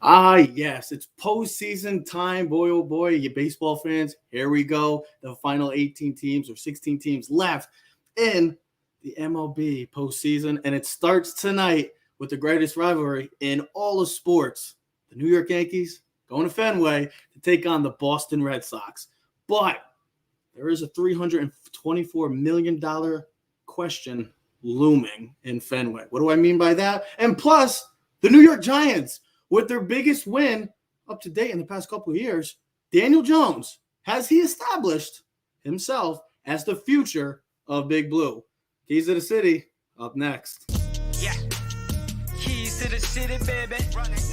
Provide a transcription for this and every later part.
Yes, it's postseason time. Boy, oh boy, you baseball fans, here we go. The final 18 teams or 16 teams left in the MLB postseason, and it starts tonight with the greatest rivalry in all of sports. The New York Yankees going to Fenway to take on the Boston Red Sox. But there is a $324 million question looming in Fenway. What do I mean by that? And plus, the New York Giants, with their biggest win up to date in the past couple of years, Daniel Jones, has he established himself as the future of Big Blue? Keys to the City, up next. Yeah. Keys to the city, baby.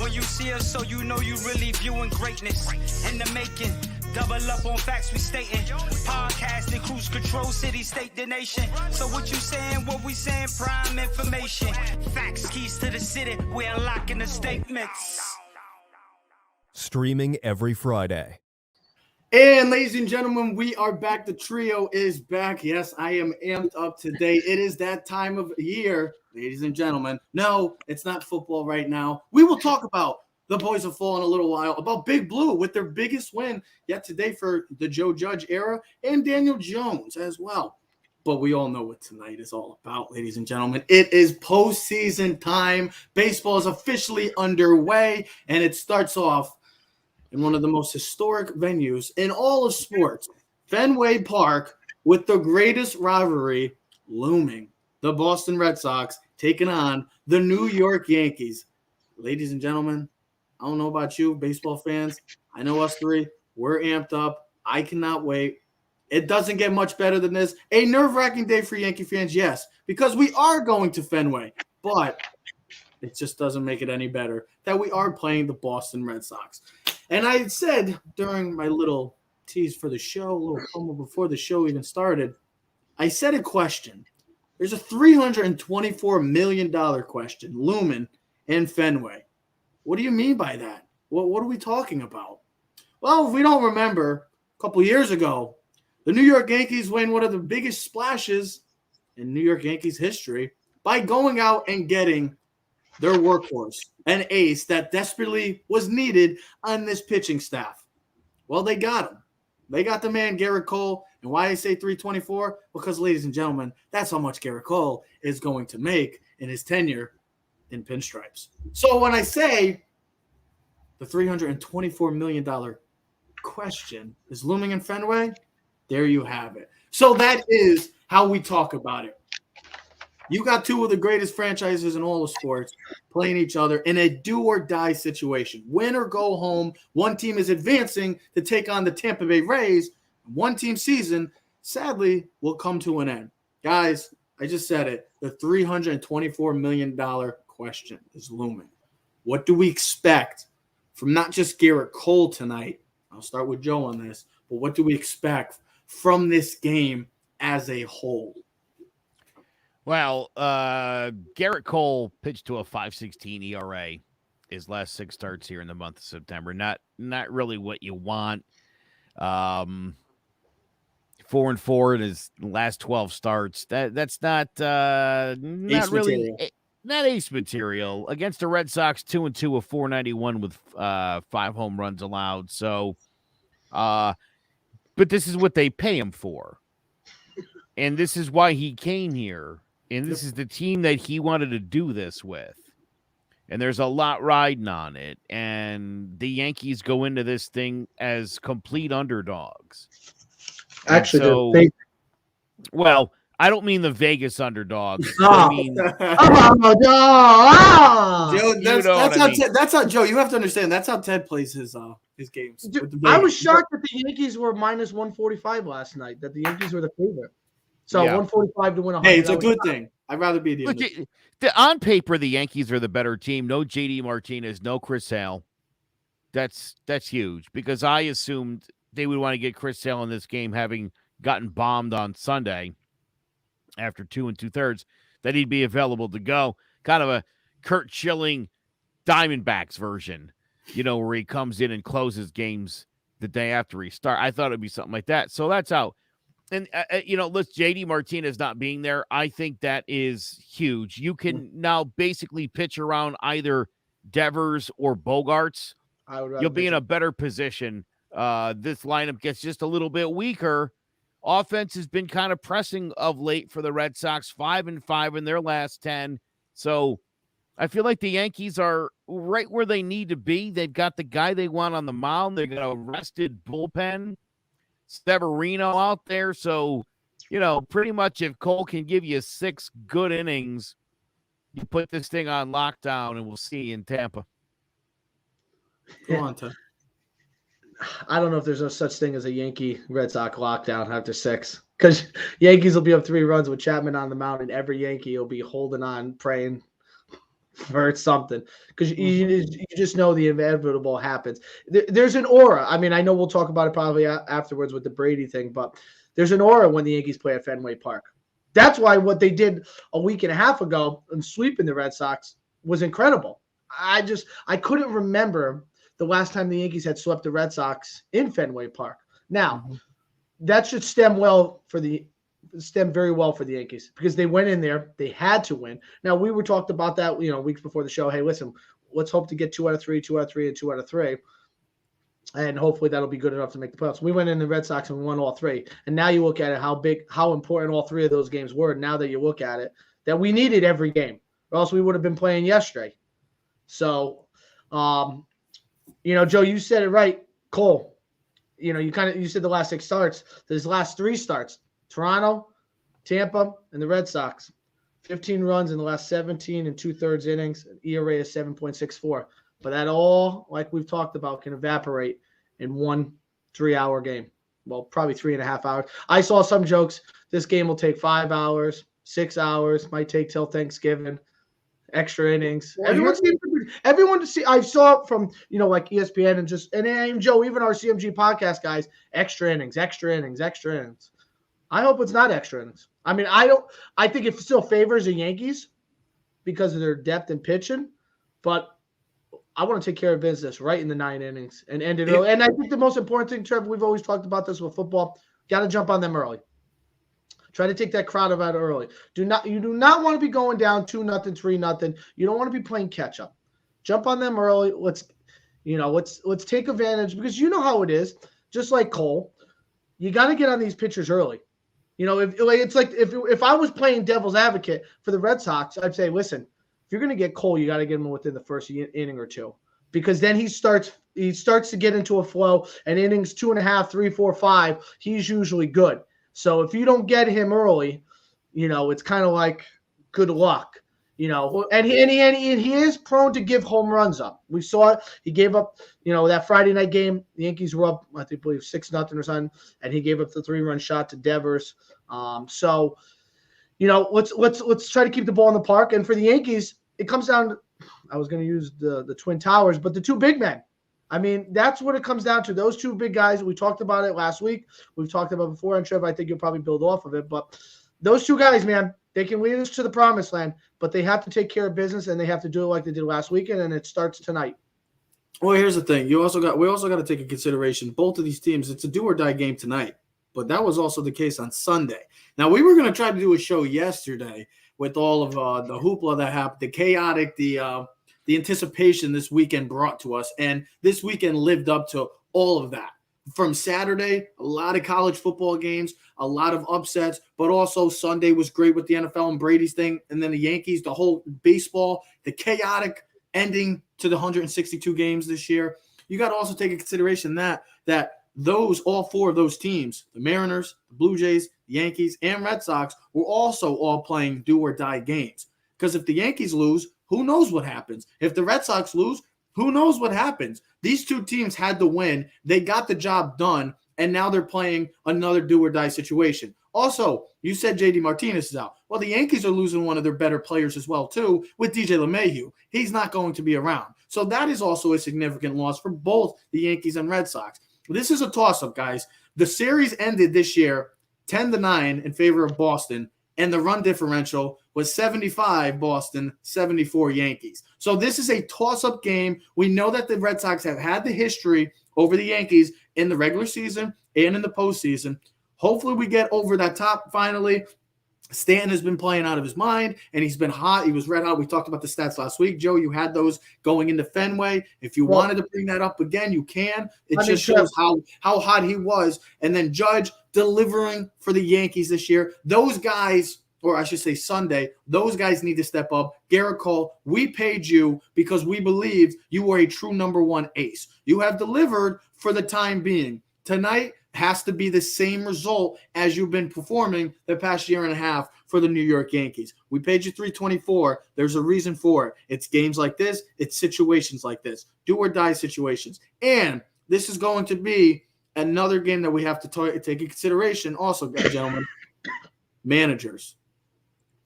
When you see us, so you know you really viewing greatness. In the making, double up on facts we stating. Podcasting, cruise control, city, state, the nation. So what you saying, what we saying, prime information. Facts, keys to the city, we unlocking the statements. Streaming every Friday. And ladies and gentlemen, we are back. The trio is back. Yes, I am amped up today. It is that time of year, ladies and gentlemen. No, it's not football right now. We will talk about the boys of fall in a little while, about Big Blue with their biggest win yet today for the Joe Judge era and Daniel Jones as well. But we all know what tonight is all about, ladies and gentlemen. It is postseason time. Baseball is officially underway, and it starts off in one of the most historic venues in all of sports, Fenway Park, with the greatest rivalry looming. The Boston Red Sox taking on the New York Yankees. Ladies and gentlemen, I don't know about you, baseball fans. I know us three. We're amped up. I cannot wait. It doesn't get much better than this. A nerve-wracking day for Yankee fans, yes, because we are going to Fenway, but it just doesn't make it any better that we are playing the Boston Red Sox. And I said during my little tease for the show, a little promo before the show even started, I said a question. There's a $324 million question looming in Fenway. What do you mean by that? What are we talking about? Well, if we don't remember, a couple years ago, the New York Yankees win one of the biggest splashes in New York Yankees history by going out and getting their workhorse, an ace that desperately was needed on this pitching staff. Well, they got him. They got the man, Garrett Cole. And why I say 324? Because, ladies and gentlemen, that's how much Garrett Cole is going to make in his tenure in pinstripes. So when I say the $324 million question is looming in Fenway, there you have it. So that is how we talk about it. You got two of the greatest franchises in all of sports playing each other in a do-or-die situation. Win or go home. One team is advancing to take on the Tampa Bay Rays. One team season, sadly, will come to an end. Guys, I just said it. The $324 million question is looming. What do we expect from not just Garrett Cole tonight? I'll start with Joe on this. But what do we expect from this game as a whole? Well, Garrett Cole pitched to a 5.16 ERA his last 6 starts here in the month of September. Not really what you want. 4-4 in his last 12 starts. That's not really not ace material. Against the Red Sox, 2-2, a 491 with 5 home runs allowed. So, but this is what they pay him for, and this is why he came here. And this is the team that he wanted to do this with. And there's a lot riding on it. And the Yankees go into this thing as complete underdogs. Actually, well, I don't mean the Vegas underdogs. I mean, Joe, that's how Joe. You have to understand. That's how Ted plays his games. Dude, I was shocked that the Yankees were minus 145 last night. That the Yankees were the favorite. So 145 to win 100. Hey, it's a good thing. I'd rather be the on paper, the Yankees are the better team. No JD Martinez, no Chris Sale. That's huge because I assumed they would want to get Chris Sale in this game, having gotten bombed on Sunday after 2 2/3, that he'd be available to go. Kind of a Kurt Schilling Diamondbacks version, where he comes in and closes games the day after he starts. I thought it'd be something like that. So that's out. And, JD Martinez not being there, I think that is huge. You can now basically pitch around either Devers or Bogarts, you'll be in a better position. This lineup gets just a little bit weaker. Offense has been kind of pressing of late for the Red Sox, 5-5 in their last 10. So I feel like the Yankees are right where they need to be. They've got the guy they want on the mound. They've got a rested bullpen, Severino out there. So, pretty much if Cole can give you 6 good innings, you put this thing on lockdown, and we'll see you in Tampa. Go on, Ted. I don't know if there's no such thing as a Yankee Red Sox lockdown after 6, because Yankees will be up 3 runs with Chapman on the mound, and every Yankee will be holding on, praying for something, because you just know the inevitable happens. There's an aura. I mean, I know we'll talk about it probably afterwards with the Brady thing, but there's an aura when the Yankees play at Fenway Park. That's why what they did a week and a half ago and sweeping the Red Sox was incredible. I couldn't remember the last time the Yankees had swept the Red Sox in Fenway Park. Now, that should stem very well for the Yankees, because they went in there, they had to win. Now, we were talked about that, weeks before the show. Hey, listen, let's hope to get 2 out of 3, 2 out of 3, and 2 out of 3. And hopefully that'll be good enough to make the playoffs. We went in the Red Sox and we won all 3. And now you look at it, how important all 3 of those games were. Now that you look at it, that we needed every game, or else we would have been playing yesterday. So, Joe, you said it right. Cole, you said the last 6 starts. These last 3 starts, Toronto, Tampa, and the Red Sox. 15 runs in the last 17 and 2/3 innings, an ERA of 7.64. But that all, like we've talked about, can evaporate in 1 3-hour game. Well, probably 3.5 hours. I saw some jokes. This game will take 5 hours, 6 hours, might take till Thanksgiving, extra innings. Everyone to see. I saw it from, like ESPN and Joe, even our CMG podcast guys, extra innings. I hope it's not extra innings. I mean, I think it still favors the Yankees because of their depth in pitching, but I want to take care of business right in the 9 innings and end it early. And I think the most important thing, Trevor, we've always talked about this with football, got to jump on them early. Try to take that crowd out early. You do not want to be going down 2-0, 3-0. You don't want to be playing catch up. Jump on them early. Let's take advantage, because you know how it is. Just like Cole, you got to get on these pitchers early. If I was playing devil's advocate for the Red Sox, I'd say, listen, if you're going to get Cole, you got to get him within the first inning or 2, because then he starts to get into a flow, and innings 2.5, 3, 4, 5, he's usually good. So if you don't get him early, it's kind of like good luck, and he is prone to give home runs up. We saw it. He gave up, that Friday night game, the Yankees were up, I believe 6-0 or something, and he gave up the 3-run shot to Devers. Let's try to keep the ball in the park. And for the Yankees, it comes down to, I was going to use the Twin Towers, but the 2 big men. I mean, that's what it comes down to. Those 2 big guys. We talked about it last week. We've talked about it before, and Trevor, I think you'll probably build off of it. But those 2 guys, man, they can lead us to the promised land, but they have to take care of business, and they have to do it like they did last weekend, and it starts tonight. Well, here's the thing. We also got to take into consideration both of these teams. It's a do or die game tonight, but that was also the case on Sunday. Now, we were going to try to do a show yesterday with all of the hoopla that happened, the chaotic, the anticipation this weekend brought to us, and this weekend lived up to all of that. From Saturday, a lot of college football games, a lot of upsets, but also Sunday was great with the NFL and Brady's thing, and then the Yankees, the whole baseball, the chaotic ending to the 162 games this year. You got to also take into consideration that all 4 of those teams, the Mariners, the Blue Jays, the Yankees, and Red Sox, were also all playing do or die games. Because if the Yankees lose, who knows what happens? If the Red Sox lose, who knows what happens? These 2 teams had to win. They got the job done, and now they're playing another do or die situation. Also, you said JD Martinez is out. Well, the Yankees are losing one of their better players as well, too, with DJ LeMahieu. He's not going to be around. So that is also a significant loss for both the Yankees and Red Sox. This is a toss-up, guys. The series ended this year 10-9 in favor of Boston, and the run differential was 75 Boston, 74 Yankees. So this is a toss-up game. We know that the Red Sox have had the history over the Yankees in the regular season and in the postseason. Hopefully we get over that top finally. Stanton has been playing out of his mind, and he's been hot. He was red hot. We talked about the stats last week. Joe, you had those going into Fenway. If you wanted to bring that up again, you can. It just shows how hot he was. And then Judge delivering for the Yankees this year. Those guys, or I should say Sunday, those guys need to step up. Garrett Cole, we paid you because we believed you were a true number one ace. You have delivered for the time being. Tonight has to be the same result as you've been performing the past year and a half for the New York Yankees. We paid you $324. There's a reason for it. It's games like this. It's situations like this. Do or die situations. And this is going to be another game that we have to take into consideration also, gentlemen. Managers.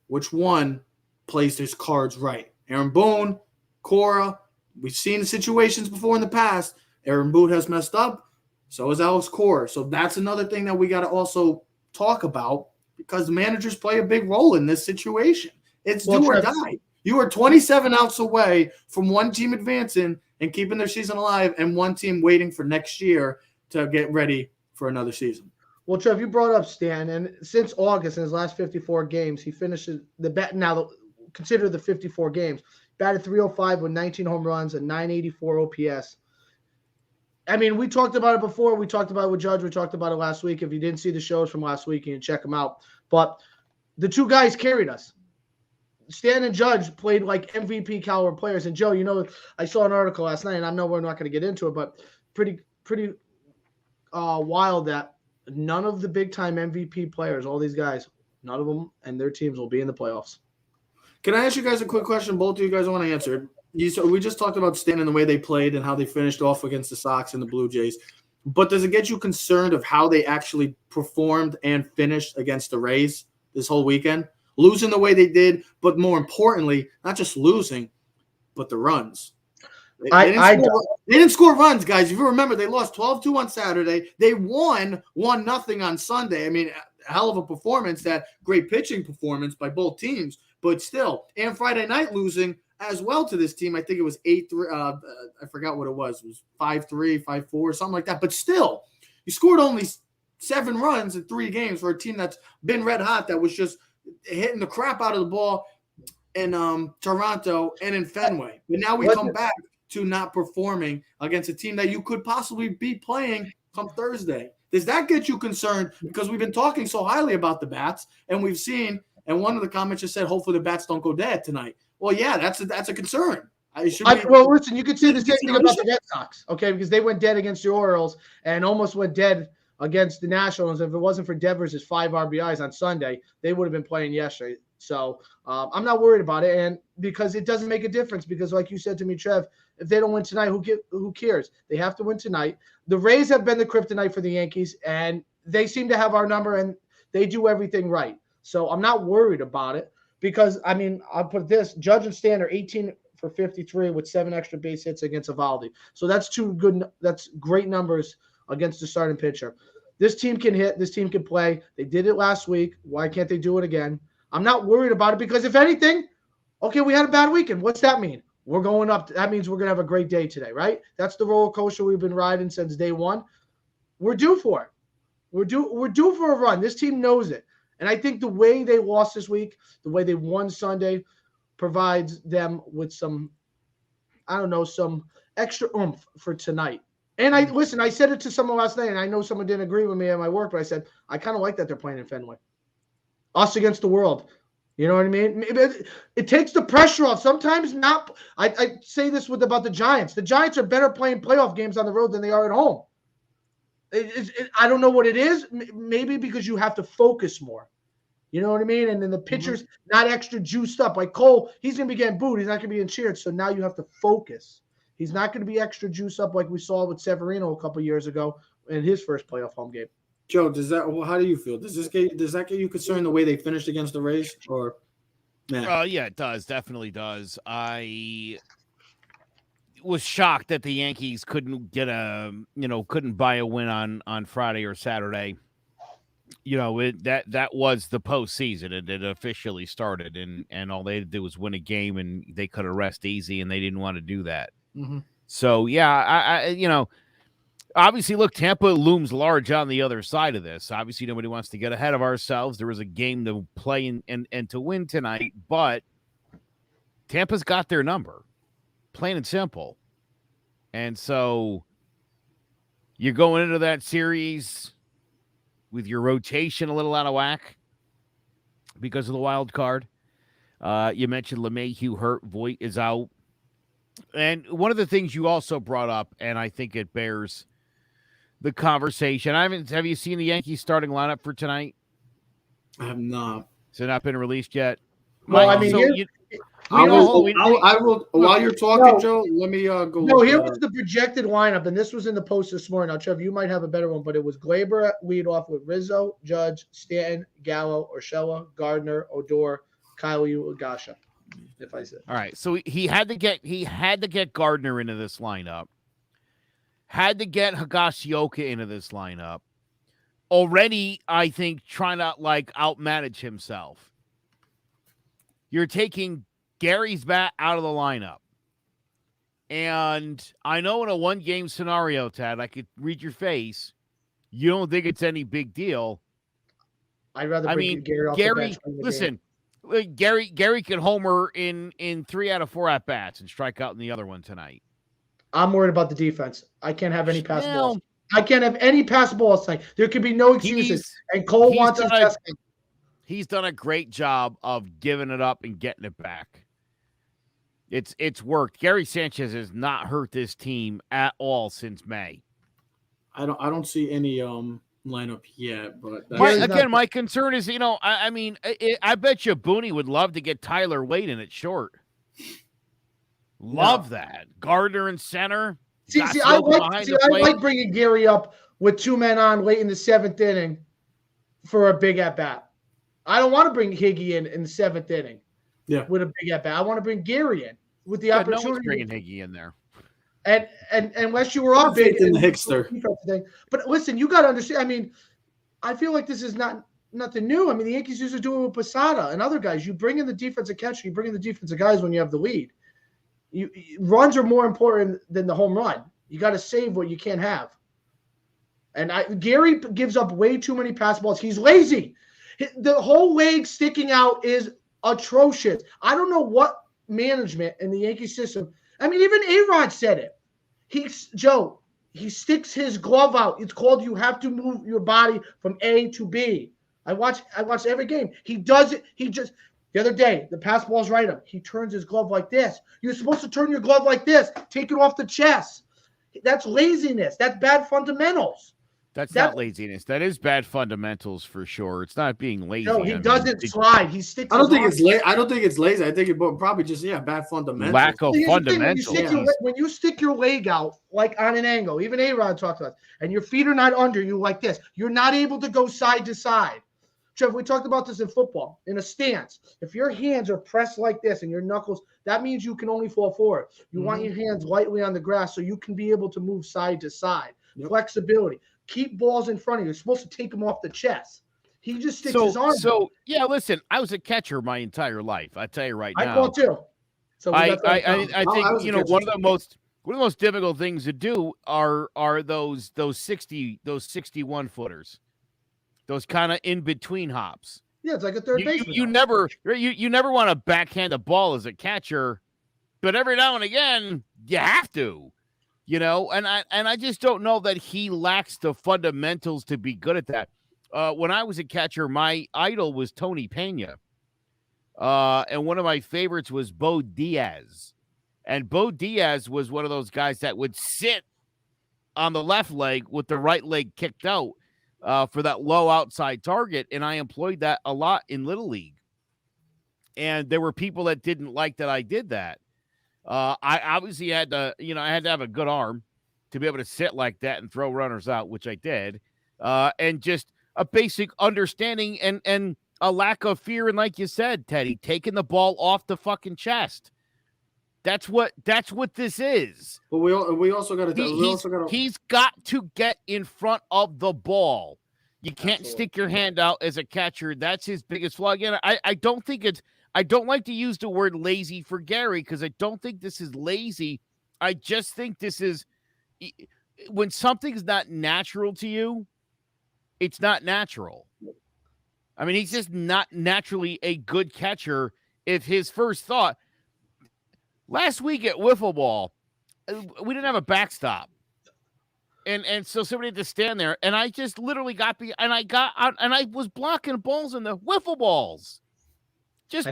Which one plays his cards right? Aaron Boone, Cora. We've seen the situations before in the past. Aaron Boone has messed up. So is Alex Cora. So that's another thing that we got to also talk about because the managers play a big role in this situation. It's do or die. You are 27 outs away from one team advancing and keeping their season alive and one team waiting for next year to get ready for another season. Well, Trev, you brought up Stan, and since August in his last 54 games, he finishes the bet. Now, consider the 54 games. Batted .305 with 19 home runs and .984 OPS. I mean, we talked about it before. We talked about it with Judge. We talked about it last week. If you didn't see the shows from last week, you can check them out. But the two guys carried us. Stan and Judge played like MVP caliber players. And Joe, you know, I saw an article last night, and I know we're not going to get into it, but pretty wild that none of the big-time MVP players, all these guys, none of them and their teams will be in the playoffs. Can I ask you guys a quick question? Both of you guys want to answer. We just talked about Stan and the way they played and how they finished off against the Sox and the Blue Jays. But does it get you concerned of how they actually performed and finished against the Rays this whole weekend? Losing the way they did, but more importantly, not just losing, but the runs. They didn't score runs, guys. If you remember, they lost 12-2 on Saturday. They won 1-0 on Sunday. I mean, a hell of a performance, that great pitching performance by both teams. But still, and Friday night losing as well to this team. I think it was 8-3. I forgot what it was. It was 5-3, 5-4, something like that. But still, you scored only 7 runs in 3 games for a team that's been red hot, that was just hitting the crap out of the ball in Toronto and in Fenway. But now we come back to not performing against a team that you could possibly be playing come Thursday. Does that get you concerned? Because we've been talking so highly about the bats, and we've seen, and one of the comments just said, hopefully the bats don't go dead tonight. Well, yeah, that's a concern. Well, listen, you could say the same thing about the Red Sox, okay, because they went dead against the Orioles and almost went dead against the Nationals. If it wasn't for Devers' 5 RBIs on Sunday, they would have been playing yesterday. So I'm not worried about it, and because it doesn't make a difference. Because, like you said to me, Trev, if they don't win tonight, who cares? They have to win tonight. The Rays have been the kryptonite for the Yankees, and they seem to have our number, and they do everything right. So I'm not worried about it because, I mean, I'll put this: Judge and Stan are 18 for 53 with 7 extra base hits against Eovaldi. So that's that's great numbers against the starting pitcher. This team can hit. This team can play. They did it last week. Why can't they do it again? I'm not worried about it because, if anything, okay, we had a bad weekend. What's that mean? We're going up. That means we're going to have a great day today, right? That's the roller coaster we've been riding since day one. We're due for it. We're due for a run. This team knows it. And I think the way they lost this week, the way they won Sunday, provides them with some extra oomph for tonight. And I said it to someone last night, and I know someone didn't agree with me at my work, but I said, I kind of like that they're playing in Fenway. Us against the world. You know what I mean? It takes the pressure off. Sometimes not. I say this about the Giants. The Giants are better playing playoff games on the road than they are at home. I don't know what it is. Maybe because you have to focus more. You know what I mean? And then the pitcher's not extra juiced up. Like Cole, he's going to be getting booed. He's not going to be getting cheered. So now you have to focus. He's not going to be extra juiced up like we saw with Severino a couple years ago in his first playoff home game. Joe, how do you feel? Does that get you concerned the way they finished against the Rays? Or yeah, it does. Definitely does. I was shocked that the Yankees couldn't buy a win on Friday or Saturday. That was the postseason, and it officially started, and all they had to do was win a game, and they could have rest easy, and they didn't want to do that. Mm-hmm. So yeah, Obviously, look, Tampa looms large on the other side of this. Obviously, nobody wants to get ahead of ourselves. There was a game to play and to win tonight, but Tampa's got their number, plain and simple. And so you're going into that series with your rotation a little out of whack because of the wild card. You mentioned LeMahieu hurt, Voit is out. And one of the things you also brought up, and I think it bears the conversation. Have you seen the Yankees starting lineup for tonight? I have not. Has it not been released yet? Well, I mean, I will. While you're talking, Joe, let me go. No, here was the projected lineup, and this was in the post this morning. Now, Trev, you might have a better one, but it was Glaber lead off with Rizzo, Judge, Stanton, Gallo, Urshela, Gardner, Odor, Kylie, Ugasha. If I said. All right, so he had to get Gardner into this lineup. Had to get Higashioka into this lineup. Already, I think, trying to outmanage himself. You're taking Gary's bat out of the lineup. And I know in a one-game scenario, Tad, I could read your face. You don't think it's any big deal. I'd rather bring Gary off Gary, the bench. listen, Gary can homer in 3 out of 4 at-bats and strike out in the other one tonight. I'm worried about the defense. I can't have any pass balls. I can't have any pass balls tonight. There could be no excuses. And Cole wants his best. He's done a great job of giving it up and getting it back. It's worked. Gary Sanchez has not hurt this team at all since May. I don't see any lineup yet, but my concern is, I bet you Booney would love to get Tyler Wade in at short. Love that. Gardner in center. I like bringing Gary up with 2 men on late in the 7th inning for a big at bat. I don't want to bring Higgy in the 7th inning. Yeah, with a big at bat. I want to bring Gary in with the opportunity. No one's bringing Higgy in there. And unless you were up big in the Hickster. But listen, you got to understand. I mean, I feel like this is nothing new. I mean, the Yankees used to do it with Posada and other guys. You bring in the defensive catcher. You bring in the defensive guys when you have the lead. Runs are more important than the home run. You got to save what you can't have. And Gary gives up way too many pass balls. He's lazy. The whole leg sticking out is atrocious. I don't know what management in the Yankee system. I mean, even A-Rod said it. He sticks his glove out. It's called you have to move your body from A to B. I watch every game. He does it. The other day, the pass ball's right up. He turns his glove like this. You're supposed to turn your glove like this. Take it off the chest. That's laziness. That's bad fundamentals. That's not laziness. That is bad fundamentals for sure. It's not being lazy. No, he doesn't slide. He sticks. I don't think it's lazy. I don't think it's lazy. I think it probably just bad fundamentals. Lack of fundamentals. When you stick your leg out like on an angle, even A-Rod talked about, and your feet are not under you like this, you're not able to go side to side. Trev, we talked about this in football. In a stance, if your hands are pressed like this and your knuckles, that means you can only fall forward. You want your hands lightly on the grass so you can be able to move side to side. Yep. Flexibility. Keep balls in front of you. You're supposed to take them off the chest. He just sticks his arm. So yeah, listen, I was a catcher my entire life. I tell you right now. I thought too. So I think one of the most difficult things to do are those 61 footers. Those kind of in between hops. Yeah, it's like a third baseman. You never want to backhand a ball as a catcher, but every now and again you have to, And I just don't know that he lacks the fundamentals to be good at that. When I was a catcher, my idol was Tony Pena, and one of my favorites was Bo Diaz, and Bo Diaz was one of those guys that would sit on the left leg with the right leg kicked out. For that low outside target, and I employed that a lot in Little League. And there were people that didn't like that I did that. I obviously had to, I had to have a good arm to be able to sit like that and throw runners out, which I did. And just a basic understanding and a lack of fear. And like you said, Teddy, taking the ball off the fucking chest. That's what this is. But we also got to. He's got to get in front of the ball. You can't stick your hand out as a catcher. That's his biggest flaw. Again, I don't think it's. I don't like to use the word lazy for Gary because I don't think this is lazy. I just think this is. when something's not natural to you, it's not natural. I mean, he's just not naturally a good catcher. If his first thought last week at wiffle ball, we didn't have a backstop. And so somebody had to stand there, and I just literally got and I got out, and I was blocking balls in the wiffle balls. Just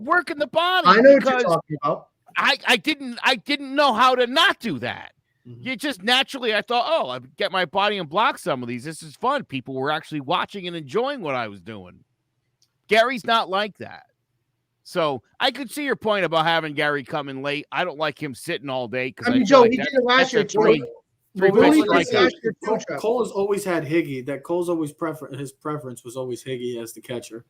working the body. I know what you're talking about. I didn't know how to not do that. Mhm. You just naturally, I thought, oh, I get my body and block some of these. This is fun. People were actually watching and enjoying what I was doing. Gary's not like that. So I could see your point about having Gary come in late. I don't like him sitting all day because Joe, he did it last year too. Cole has always had Higgy. That Cole's always his preference was always Higgy as the catcher.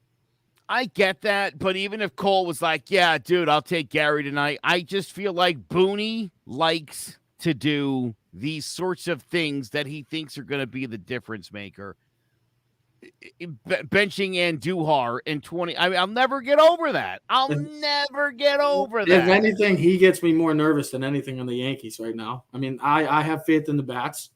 I get that, but even if Cole was like, yeah, dude, I'll take Gary tonight, I just feel like Booney likes to do these sorts of things that he thinks are going to be the difference maker. Benching Andujar in 20. I mean, I'll never get over that. I'll never get over that. If anything, he gets me more nervous than anything on the Yankees right now. I mean, I have faith in the bats,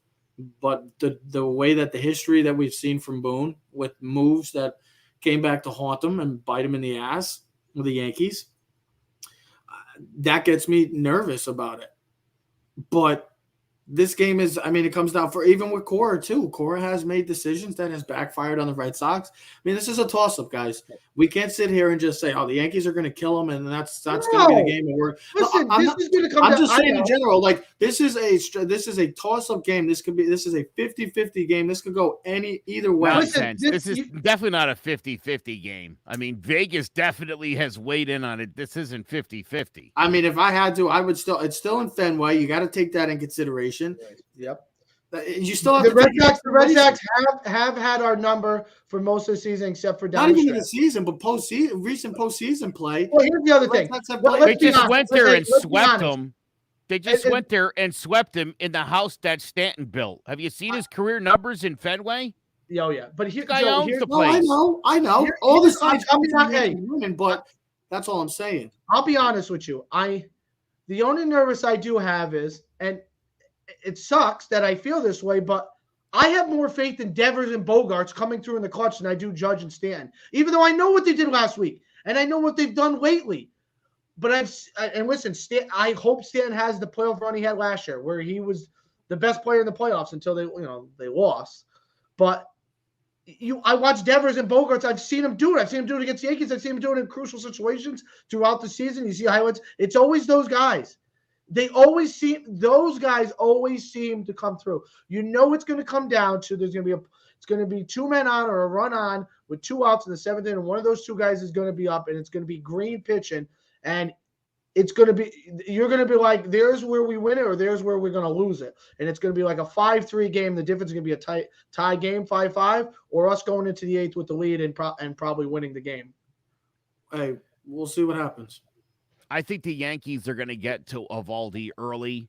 but the way that the history that we've seen from Boone with moves that came back to haunt him and bite him in the ass with the Yankees, that gets me nervous about it. But this game is, I mean, it comes down for even with Cora too. Cora has made decisions that has backfired on the Red Sox. I mean, this is a toss-up, guys. We can't sit here and just say, "Oh, the Yankees are going to kill them," and that's going to be the game. Listen, I'm just saying in general, like this is a toss-up game. This is a 50-50 game. This could go either way. Nonsense. This is definitely not a 50-50 game. I mean, Vegas definitely has weighed in on it. This isn't 50-50. I mean, if I had to, I would still. It's still in Fenway. You got to take that in consideration. Yep. You still have the Red Sox have had our number for most of the season, except for not even the season, but recent postseason play. Well, here's the other thing. They just went there and swept him. They just went there and swept him in the house that Stanton built. Have you seen his career numbers in Fenway? Oh yeah, but here's the place. I know. All the sides women, but that's all I'm saying. I'll be honest with you. The only nervous I do have is, and it sucks that I feel this way, but I have more faith in Devers and Bogarts coming through in the clutch than I do Judge and Stanton, even though I know what they did last week and I know what they've done lately. But listen, I hope Stanton has the playoff run he had last year, where he was the best player in the playoffs until they lost. But I watched Devers and Bogarts. I've seen him do it. I've seen him do it against the Yankees. I've seen him do it in crucial situations throughout the season. You see highlights. It's always those guys. Those guys always seem to come through. You know it's going to come down to it's going to be two men on or a run on with 2 outs in the 7th inning, and one of those two guys is going to be up, and it's going to be Green pitching, and you're going to be like, there's where we win it or there's where we're going to lose it, and it's going to be like a 5-3 game. The difference is going to be a tie game, 5-5, or us going into the 8th with the lead and probably winning the game. Hey, we'll see what happens. I think the Yankees are going to get to Eovaldi early.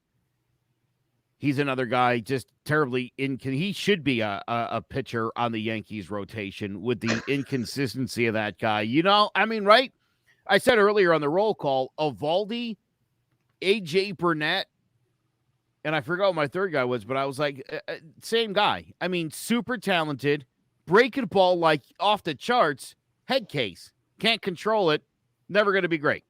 He's another guy just terribly he should be a pitcher on the Yankees rotation with the inconsistency of that guy. I mean, right? I said earlier on the roll call, Eovaldi, AJ Burnett, and I forgot what my third guy was, but I was like, same guy. I mean, super talented, breaking the ball like off the charts, head case, can't control it, never going to be great.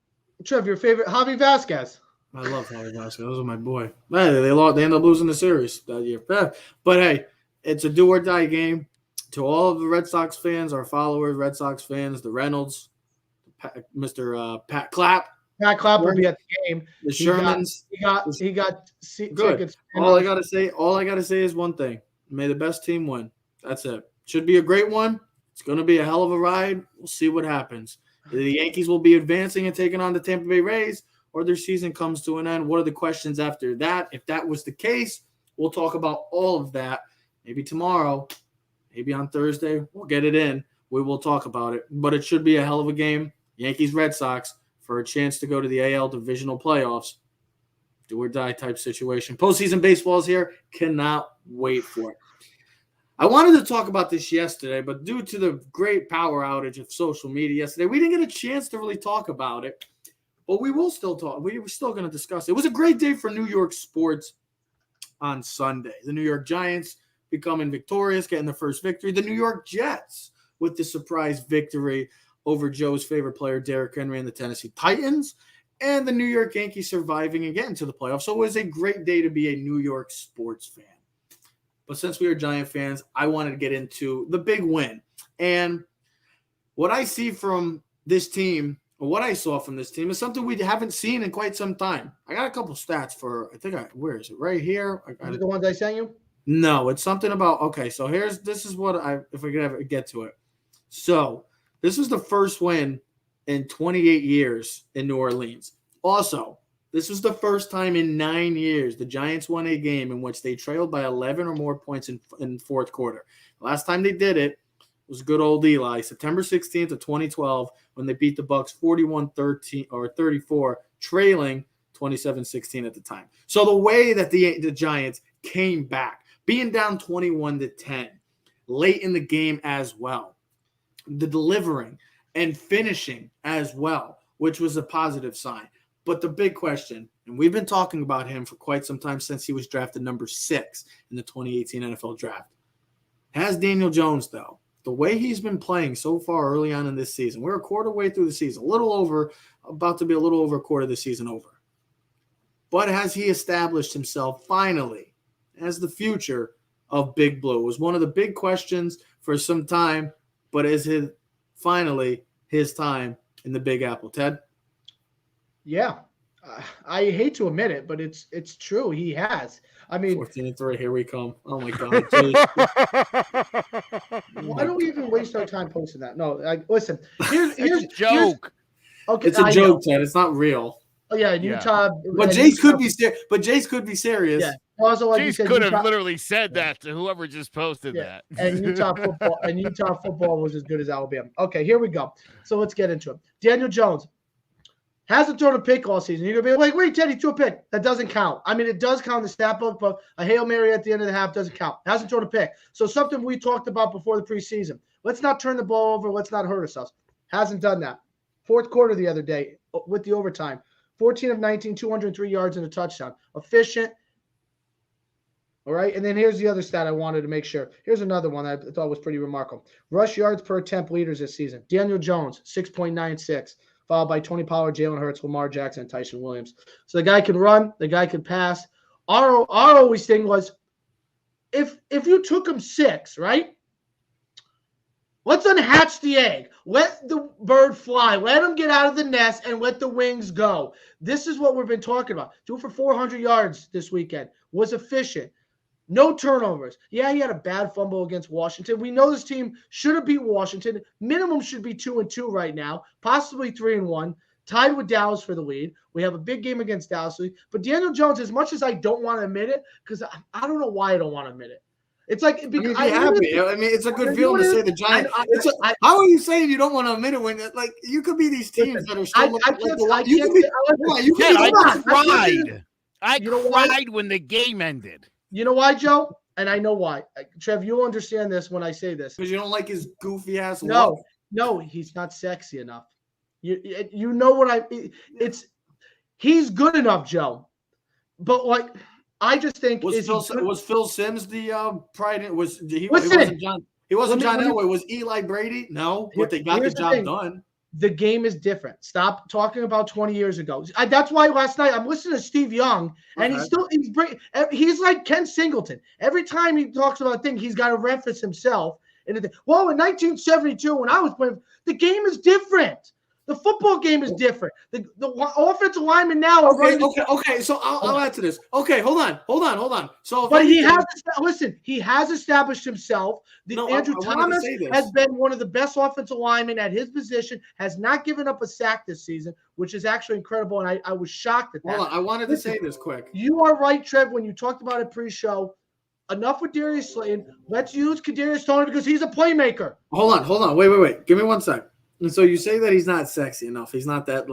Trev, your favorite, Javi Vasquez. I love Javi Vasquez. Those are my boy. Man, they ended up losing the series that year. But hey, it's a do or die game. To all of the Red Sox fans, our followers, Red Sox fans, the Reynolds, Mr. Pat Clapp. Pat Clapp will be at the game. The Shermans. He got good. Tickets. All I gotta say is one thing. May the best team win. That's it. Should be a great one. It's gonna be a hell of a ride. We'll see what happens. The Yankees will be advancing and taking on the Tampa Bay Rays, or their season comes to an end. What are the questions after that? If that was the case, we'll talk about all of that. Maybe tomorrow, maybe on Thursday, we'll get it in. We will talk about it. But it should be a hell of a game. Yankees-Red Sox for a chance to go to the AL divisional playoffs. Do or die type situation. Postseason baseball is here. Cannot wait for it. I wanted to talk about this yesterday, but due to the great power outage of social media yesterday, we didn't get a chance to really talk about it. But we will still talk. We're still going to discuss it. It was a great day for New York sports. on Sunday. The New York Giants becoming victorious, getting the first victory. The New York Jets with the surprise victory over Joe's favorite player, Derrick Henry, and the Tennessee Titans. And the New York Yankees surviving and getting to the playoffs. So it was a great day to be a New York sports fan. But since we are Giant fans, I wanted to get into the big win. And what I see from this team, or what I saw from this team, is something we haven't seen in quite some time. I got a couple stats for, where is it? Right here. Is it the ones I sent you? No, it's something about, okay, so this is what if I could ever get to it. So this was the first win in 28 years in New Orleans. Also, this was the first time in 9 years the Giants won a game in which they trailed by 11 or more points in fourth quarter. Last time they did it was good old Eli, September 16th of 2012, when they beat the Bucks 41-13 or 34, trailing 27-16 at the time. So the way that the Giants came back, being down 21-10 late in the game as well, the delivering and finishing as well, which was a positive sign. But the big question, and we've been talking about him for quite some time since he was drafted number 6 in the 2018 NFL draft. Has Daniel Jones, though, the way he's been playing so far early on in this season, we're a quarter way through the season, about to be a little over a quarter of the season over. But has he established himself finally as the future of Big Blue? It was one of the big questions for some time, but is it finally his time in the Big Apple, Ted? Yeah. I hate to admit it, but it's true. He has. I mean, 14-3, here we come. Oh my God. Why don't we even waste our time posting that? No, listen. Here's a joke. Okay, it's a joke, Ted. It's not real. Oh yeah, Utah. But Jace could be serious. But Jace could be serious. Yeah. Also, like Jace could have literally said that to whoever just posted that. And Utah football was as good as Alabama. Okay, here we go. So let's get into it. Daniel Jones hasn't thrown a pick all season. You're going to be like, wait, Teddy threw a pick. That doesn't count. I mean, it does count in the stat book, but a Hail Mary at the end of the half doesn't count. Hasn't thrown a pick. So something we talked about before the preseason. Let's not turn the ball over. Let's not hurt ourselves. Hasn't done that. Fourth quarter the other day with the overtime. 14 of 19, 203 yards and a touchdown. Efficient. All right, and then here's the other stat I wanted to make sure. Here's another one I thought was pretty remarkable. Rush yards per attempt leaders this season. Daniel Jones, 6.96. Followed by Tony Pollard, Jalen Hurts, Lamar Jackson, and Tyson Williams. So the guy can run, the guy can pass. Our always thing was, if you took him 6, right? Let's unhatch the egg. Let the bird fly. Let him get out of the nest and let the wings go. This is what we've been talking about. Do it for 400 yards this weekend. Was efficient. No turnovers. Yeah, he had a bad fumble against Washington. We know this team should have beat Washington. Minimum should be 2-2 right now, possibly 3-1, tied with Dallas for the lead. We have a big game against Dallas. But Daniel Jones, as much as I don't want to admit it, because I don't know why I don't want to admit it. It's like because it's a good feeling to say the Giants. How are you saying you don't want to admit it when you could be these teams that are still I cried when the game ended. You know why, Joe? And I know why. Trev, you'll understand this when I say this. Because you don't like his goofy ass look? No, he's not sexy enough. You know what he's good enough, Joe. But I just think was Phil Simms the pride? He wasn't John Elway. Was Eli Brady? No, but they got the job done. The game is different. Stop talking about 20 years ago. That's why last night I'm listening to Steve Young, and he's like Ken Singleton. Every time he talks about a thing, he's got to reference himself. Well, in 1972, when I was playing, the game is different. The football game is different. The offensive linemen now are running. Okay. So I'll add to this. Okay, hold on. So, but he has established himself. Andrew Thomas has been one of the best offensive linemen at his position. Has not given up a sack this season, which is actually incredible. And I was shocked at that. Hold on, I wanted to say this quick. You are right, Trev. When you talked about it pre-show, enough with Darius Slayton. Let's use Kadarius Toney because he's a playmaker. Hold on. Wait. Give me 1 sec. And so you say that he's not sexy enough. He's not that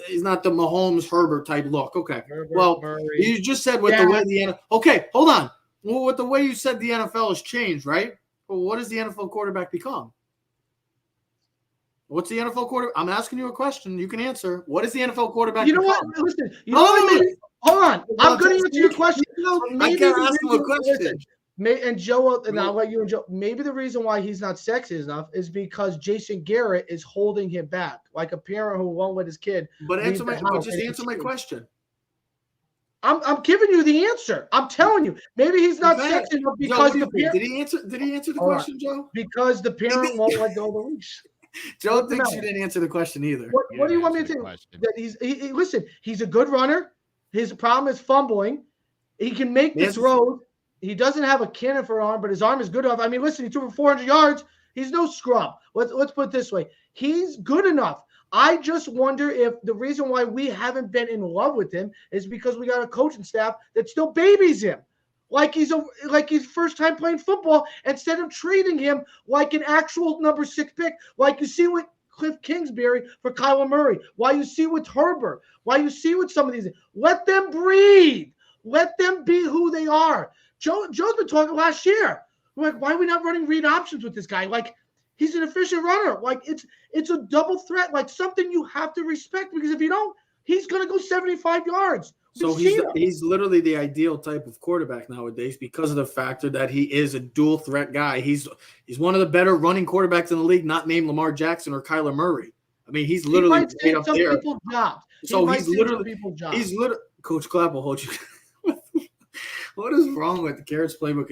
he's not the Mahomes Herbert type look. Okay. Murray. You just said with the way the NFL. Okay, hold on. Well, with the way you said the NFL has changed, right? Well, what does the NFL quarterback become? What's the NFL quarterback? I'm asking you a question. You can answer. What is the NFL quarterback become? What? Listen. Hold on. I'm going to answer your question. I can't ask him a question. And Joe, and I'll let you and Joe. Maybe the reason why he's not sexy enough is because Jason Garrett is holding him back, like a parent who won't let his kid. But answer my question. I'm giving you the answer. I'm telling you. Maybe he's not sexy enough because Joe, did he answer the question, Joe? Because the parent won't let go of the leash. Joe thinks you didn't answer the question either. What do you want me to say? That listen, he's a good runner. His problem is fumbling. He can make the throws. He doesn't have a cannon for an arm, but his arm is good enough. I mean, listen, he threw for 400 yards. He's no scrub. Let's put it this way. He's good enough. I just wonder if the reason why we haven't been in love with him is because we got a coaching staff that still babies him. Like he's first time playing football, instead of treating him like an actual number 6 pick, like you see with Cliff Kingsbury for Kyler Murray, why you see with Herbert, why you see with some of these. Let them breathe. Let them be who they are. Joe's been talking last year. We're like, why are we not running read options with this guy? Like, he's an efficient runner. Like, it's a double threat, like something you have to respect, because if you don't, he's going to go 75 yards. So he's literally the ideal type of quarterback nowadays because of the factor that he is a dual threat guy. He's one of the better running quarterbacks in the league, not named Lamar Jackson or Kyler Murray. I mean, he's literally right up there. So he's literally Coach Clapp will hold you. What is wrong with the Garrett's playbook?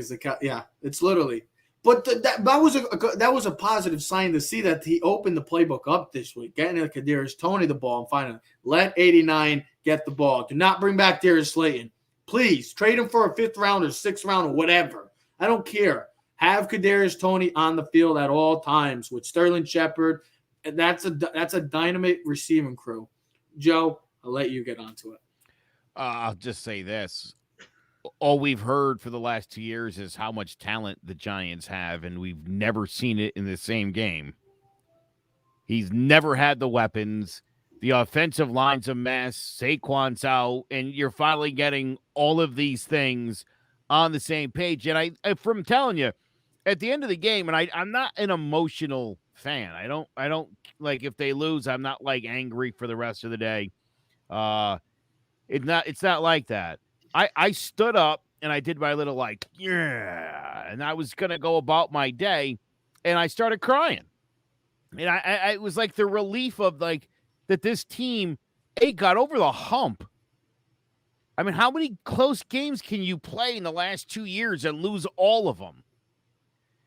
It's literally. But that was a positive sign to see that he opened the playbook up this week, getting Kadarius Toney the ball and finding let 89 get the ball. Do not bring back Darius Slayton. Please trade him for a 5th round or 6th round or whatever. I don't care. Have Kadarius Toney on the field at all times with Sterling Shepard. And that's a dynamite receiving crew. Joe, I'll let you get onto it. I'll just say this. All we've heard for the last 2 years is how much talent the Giants have, and we've never seen it in the same game. He's never had the weapons. The offensive line's a mess. Saquon's out, and you're finally getting all of these things on the same page. And from telling you, at the end of the game, and I'm not an emotional fan. I don't like if they lose, I'm not like angry for the rest of the day. It's not like that. I stood up and I did my little and I was going to go about my day and I started crying. And I it was like the relief of like that this team got over the hump. I mean, how many close games can you play in the last 2 years and lose all of them?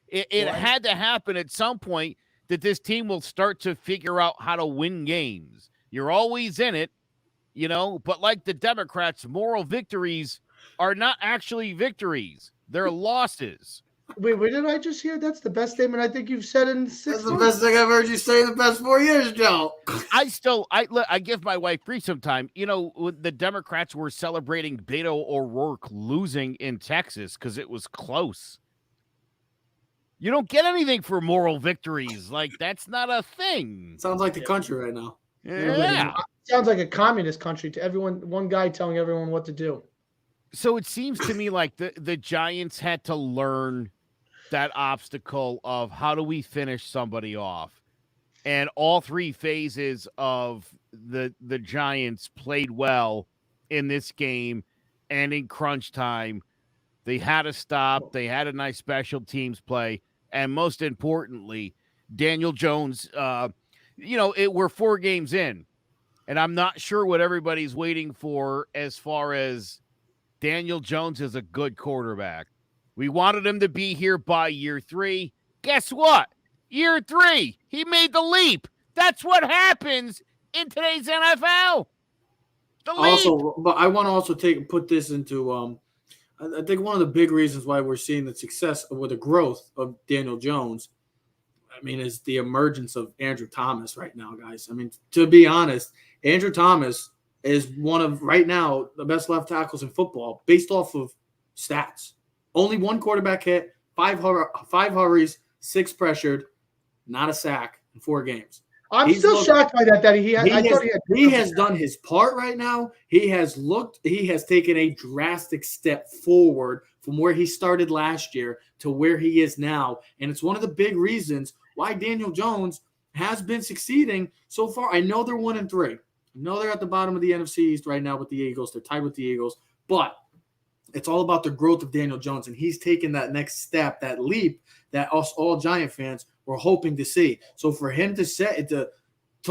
It had to happen at some point that this team will start to figure out how to win games. You're always in it. But like the Democrats, moral victories are not actually victories. They're losses. Wait, what did I just hear? That's the best statement I think you've said in 6 months. That's the best thing I've heard you say in the past 4 years, Joe. I give my wife grief sometime. The Democrats were celebrating Beto O'Rourke losing in Texas because it was close. You don't get anything for moral victories. Like, that's not a thing. Sounds like the country right now. Yeah. Sounds like a communist country to everyone, one guy telling everyone what to do. So it seems to me like the Giants had to learn that obstacle of how do we finish somebody off. And all 3 phases of the Giants played well in this game and in crunch time. They had a stop. They had a nice special teams play. And most importantly, Daniel Jones, we're 4 games in. And I'm not sure what everybody's waiting for as far as Daniel Jones is a good quarterback. We wanted him to be here by year 3. Guess what? Year 3, he made the leap. That's what happens in today's NFL. The leap. Also, but I want to also put this into I think one of the big reasons why we're seeing the success or the growth of Daniel Jones, is the emergence of Andrew Thomas right now, guys. To be honest, Andrew Thomas is one of, right now, the best left tackles in football based off of stats. Only 1 quarterback hit, 5 hurries, 6 pressured, not a sack in 4 games. I'm still shocked by that. He has done his part right now. He has taken a drastic step forward from where he started last year to where he is now. And it's one of the big reasons why Daniel Jones has been succeeding so far. I know they're 1-3. No, they're at the bottom of the NFC East right now with the Eagles. They're tied with the Eagles. But it's all about the growth of Daniel Jones, and he's taken that next step, that leap that us all Giant fans were hoping to see. So for him to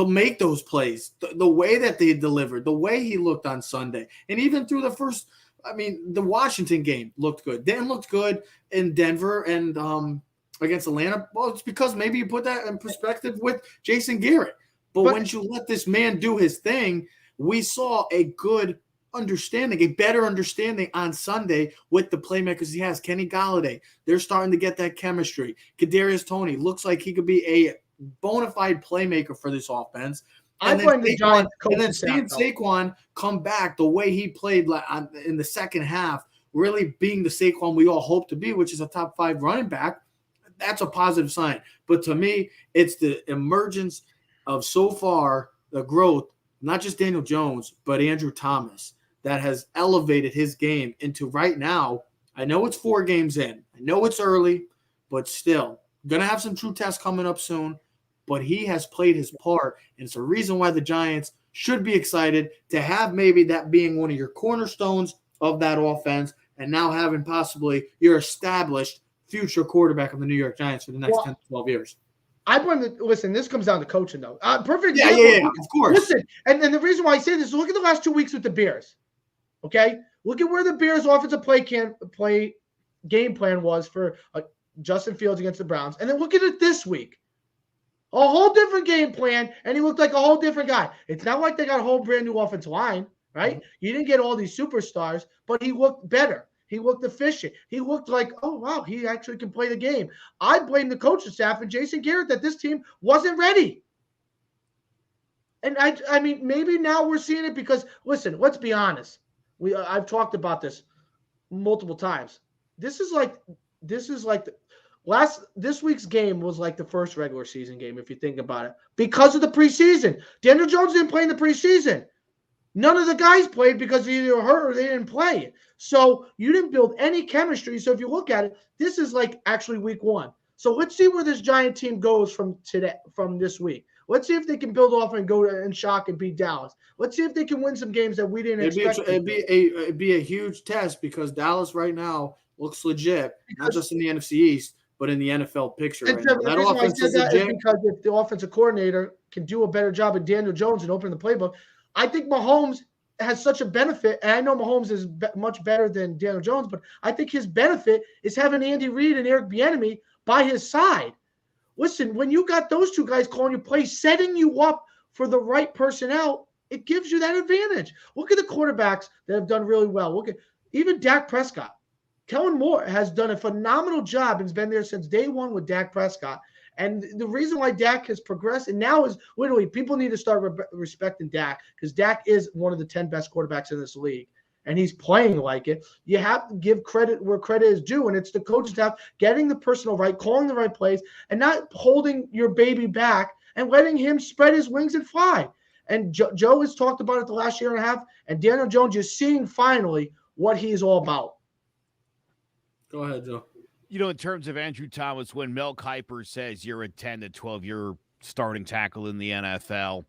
make those plays, the way that they delivered, the way he looked on Sunday, and even through the Washington game looked good. Dan looked good in Denver and against Atlanta. Well, it's because maybe you put that in perspective with Jason Garrett. But when you let this man do his thing, we saw a good understanding, a better understanding on Sunday with the playmakers he has. Kenny Golladay, they're starting to get that chemistry. Kadarius Toney looks like he could be a bona fide playmaker for this offense. And then seeing Saquon come back the way he played in the second half, really being the Saquon we all hope to be, which is a top 5 running back, that's a positive sign. But to me, it's the emergence of so far the growth, not just Daniel Jones, but Andrew Thomas, that has elevated his game into right now. I know it's 4 games in. I know it's early, but still, going to have some true tests coming up soon. But he has played his part, and it's a reason why the Giants should be excited to have maybe that being one of your cornerstones of that offense, and now having possibly your established future quarterback of the New York Giants for the next 10 to 12 years. I blame listen, this comes down to coaching, though. Perfect example. Yeah, of course. Listen, and the reason why I say this is look at the last 2 weeks with the Bears. Okay? Look at where the Bears' offensive game plan was for Justin Fields against the Browns. And then look at it this week. A whole different game plan, and he looked like a whole different guy. It's not like they got a whole brand new offensive line, right? Mm-hmm. You didn't get all these superstars, but he looked better. He looked efficient. He looked like, oh, wow, he actually can play the game. I blame the coaching staff and Jason Garrett that this team wasn't ready. And I mean, maybe now we're seeing it because, listen, let's be honest. I've talked about this multiple times. This week's game was like the first regular season game, if you think about it, because of the preseason. Daniel Jones didn't play in the preseason. None of the guys played because they either hurt or they didn't play. So you didn't build any chemistry. So if you look at it, this is like actually week 1. So let's see where this Giant team goes from this week. Let's see if they can build off and go and shock and beat Dallas. Let's see if they can win some games that we didn't expect. It'd be a huge test because Dallas right now looks legit, not just in the NFC East, but in the NFL picture right now. That offense is legit. Because if the offensive coordinator can do a better job of Daniel Jones and open the playbook, I think Mahomes has such a benefit, and I know Mahomes is much better than Daniel Jones, but I think his benefit is having Andy Reid and Eric Bieniemy by his side. Listen, when you got those 2 guys calling your plays, setting you up for the right personnel, it gives you that advantage. Look at the quarterbacks that have done really well. Look at even Dak Prescott. Kellen Moore has done a phenomenal job and has been there since day 1 with Dak Prescott. And the reason why Dak has progressed and now is literally people need to start respecting Dak because Dak is one of the 10 best quarterbacks in this league. And he's playing like it. You have to give credit where credit is due. And it's the coaching staff getting the personnel right, calling the right plays, and not holding your baby back and letting him spread his wings and fly. And Joe has talked about it the last year and a half. And Daniel Jones is seeing finally what he is all about. Go ahead, Joe. You know, in terms of Andrew Thomas, when Mel Kiper says you're a 10 to 12-year starting tackle in the NFL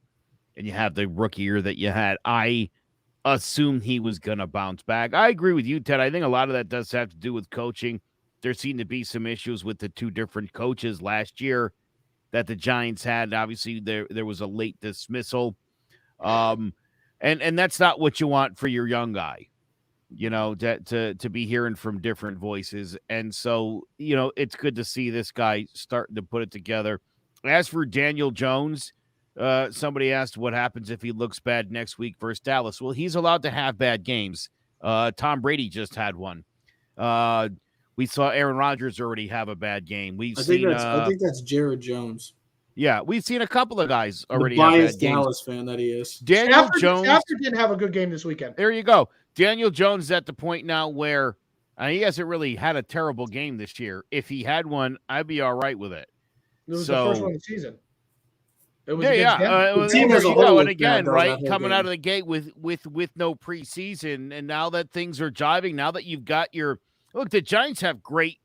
and you have the rookie year that you had, I assumed he was going to bounce back. I agree with you, Ted. I think a lot of that does have to do with coaching. There seemed to be some issues with the 2 different coaches last year that the Giants had. Obviously, there was a late dismissal. And that's not what you want for your young guy. You know, to be hearing from different voices. And so, you know, it's good to see this guy starting to put it together. As for Daniel Jones, somebody asked what happens if he looks bad next week versus Dallas. Well, he's allowed to have bad games. Tom Brady just had one. We saw Aaron Rodgers already have a bad game. I think that's Jared Jones. Yeah, we've seen a couple of guys already. The biased Dallas fan that he is. Daniel Jones. Stafford didn't have a good game this weekend. There you go. Daniel Jones is at the point now where he hasn't really had a terrible game this year. If he had one, I'd be all right with it. It was the first one of the season. It was the team as a whole. And again, right, coming out of the gate with no preseason, and now that things are jiving, now that you've got the Giants have great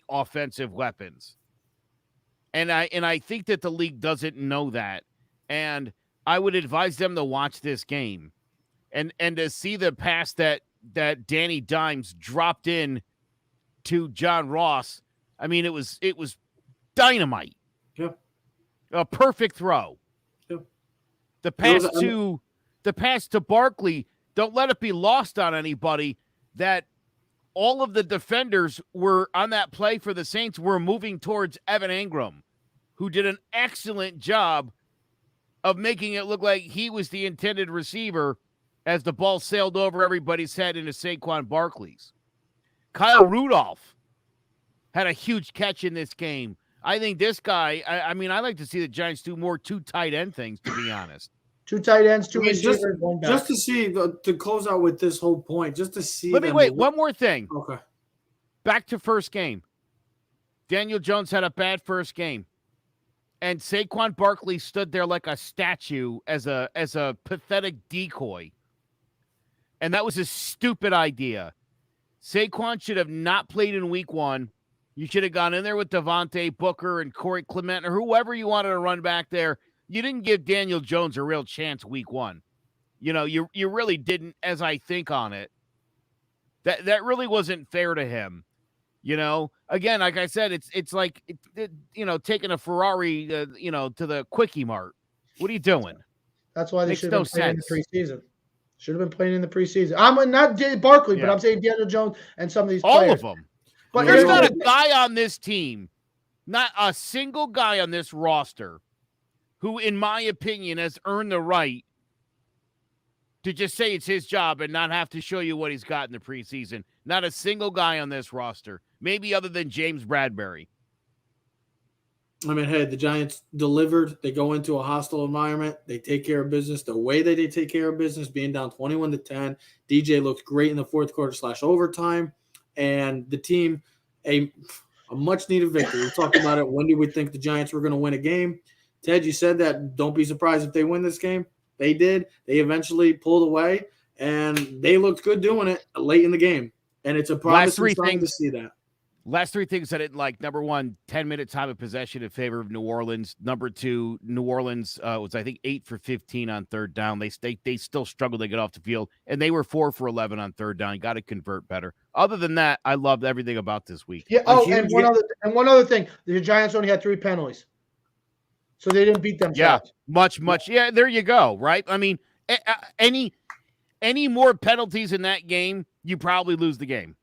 offensive weapons. And I think that the league doesn't know that. And I would advise them to watch this game and to see the pass that Danny Dimes dropped in to John Ross. I mean, it was dynamite. Yeah. A perfect throw. Yeah. The pass to Barkley, don't let it be lost on anybody that all of the defenders were on that play for the Saints were moving towards Evan Engram, who did an excellent job of making it look like he was the intended receiver as the ball sailed over everybody's head into Saquon Barkley's. Kyle Rudolph had a huge catch in this game. I think this guy, I mean, I like to see the Giants do more 2 tight end things, to be honest. 2 tight ends, 2 receivers, 1 back. Just to see, to close out with this whole point, just to see. Let me wait. One more thing. Okay. Back to first game. Daniel Jones had a bad first game. And Saquon Barkley stood there like a statue as a pathetic decoy. And that was a stupid idea. Saquon should have not played in week 1. You should have gone in there with Devontae Booker and Corey Clement or whoever you wanted to run back there. You didn't give Daniel Jones a real chance week 1. You know, you really didn't, as I think on it. That really wasn't fair to him. You know, again, like I said, it's like, taking a Ferrari, to the Quickie Mart. What are you doing? That's why they should have been playing in sense. the preseason. Should have been playing in the preseason. I'm not Barkley, but Yeah. I'm saying Daniel Jones and some of these All players. of them. But There's here's not the- a guy on this team, not a single guy on this roster who, in my opinion, has earned the right to just say it's his job and not have to show you what he's got in the preseason. Not a single guy on this roster, maybe other than James Bradbury. I mean, hey, the Giants delivered. They go into a hostile environment. They take care of business. The way that they take care of business, being down 21-10, DJ looked great in the fourth quarter / overtime. And the team, a much-needed victory. We talked about it. When do we think the Giants were going to win a game? Ted, you said that don't be surprised if they win this game. They did. They eventually pulled away, and they looked good doing it late in the game. And it's a promising sign to see that. Last 3 things I didn't like. Number 1, 10-minute time of possession in favor of New Orleans. Number 2, New Orleans was, I think, 8 for 15 on third down. They still struggled to get off the field, and they were 4 for 11 on third down. Got to convert better. Other than that, I loved everything about this week. Yeah. Oh, and one other thing. The Giants only had 3 penalties. So they didn't beat them. Yeah, much. Yeah, there you go, right? I mean, any more penalties in that game, you probably lose the game.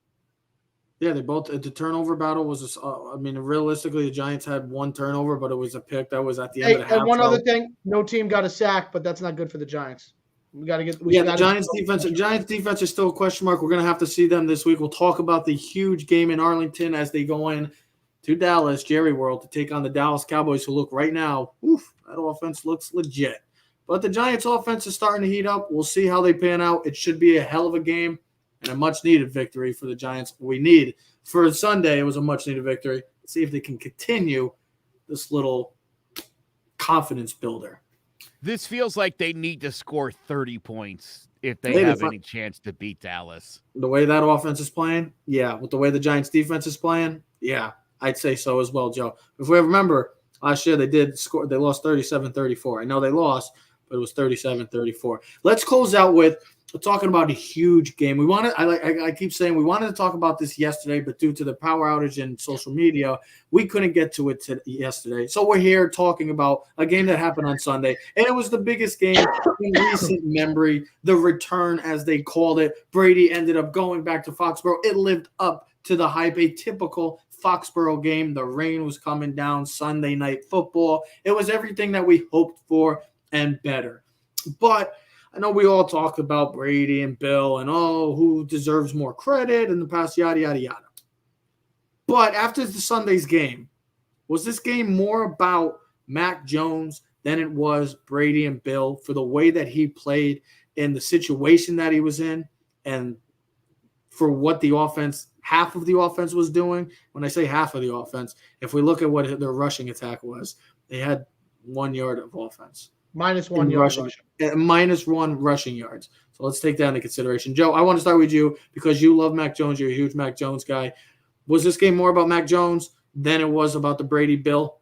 Yeah, they both – the turnover battle was realistically, the Giants had 1 turnover, but it was a pick that was at the end of the half. And one other thing, no team got a sack, but that's not good for the Giants. The Giants defense is still a question mark. We're going to have to see them this week. We'll talk about the huge game in Arlington as they go in to Dallas, Jerry World, to take on the Dallas Cowboys, who look right now, that offense looks legit. But the Giants offense is starting to heat up. We'll see how they pan out. It should be a hell of a game and a much-needed victory for the Giants. For Sunday, it was a much-needed victory. Let's see if they can continue this little confidence builder. This feels like they need to score 30 points if they have any chance to beat Dallas. The way that offense is playing, yeah. With the way the Giants defense is playing, yeah, I'd say so as well, Joe. If we remember, last year they did score. They lost 37-34. I know they lost, but it was 37-34. Let's close out with talking about a huge game. I keep saying we wanted to talk about this yesterday, but due to the power outage and social media, we couldn't get to it yesterday. So we're here talking about a game that happened on Sunday, and it was the biggest game in recent memory. The return, as they called it. Brady ended up going back to Foxborough. It lived up to the hype, a typical Foxborough game. The rain was coming down, Sunday night football. It was everything that we hoped for and better. But I know we all talked about Brady and Bill and who deserves more credit in the past, yada, yada, yada. But after the Sunday's game, was this game more about Mac Jones than it was Brady and Bill for the way that he played in the situation that he was in and for what the offense, half of the offense was doing? When I say half of the offense, if we look at what their rushing attack was, they had 1 yard of offense. -1 yard rushing. -1 rushing yards. So let's take that into consideration. Joe, I want to start with you because you love Mac Jones. You're a huge Mac Jones guy. Was this game more about Mac Jones than it was about the Brady-Bill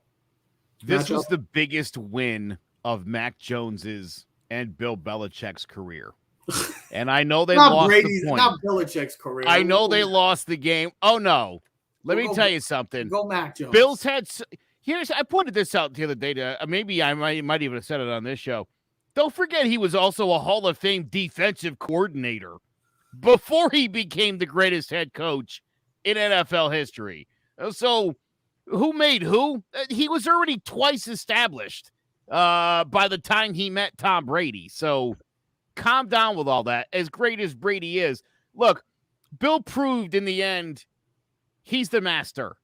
This matchup? was the biggest win of Mac Jones's and Bill Belichick's career. And I know they not lost Brady's, the point. not Belichick's career. I know they lost the game. Oh, no. Let me tell you something. Go Mac Jones. Bills had – I pointed this out the other day. Maybe I might even have said it on this show. Don't forget he was also a Hall of Fame defensive coordinator before he became the greatest head coach in NFL history. So who made who? He was already twice established by the time he met Tom Brady. So calm down with all that. As great as Brady is, look, Bill proved in the end he's the master.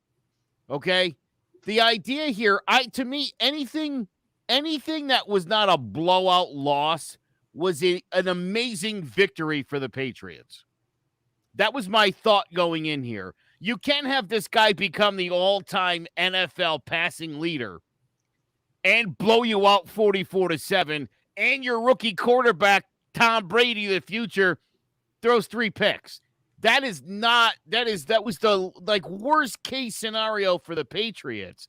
Okay? The idea here, to me, anything that was not a blowout loss was an amazing victory for the Patriots. That was my thought going in here. You can't have this guy become the all-time NFL passing leader and blow you out 44-7, and your rookie quarterback, Tom Brady, the future, throws 3 picks. That was the worst case scenario for the Patriots.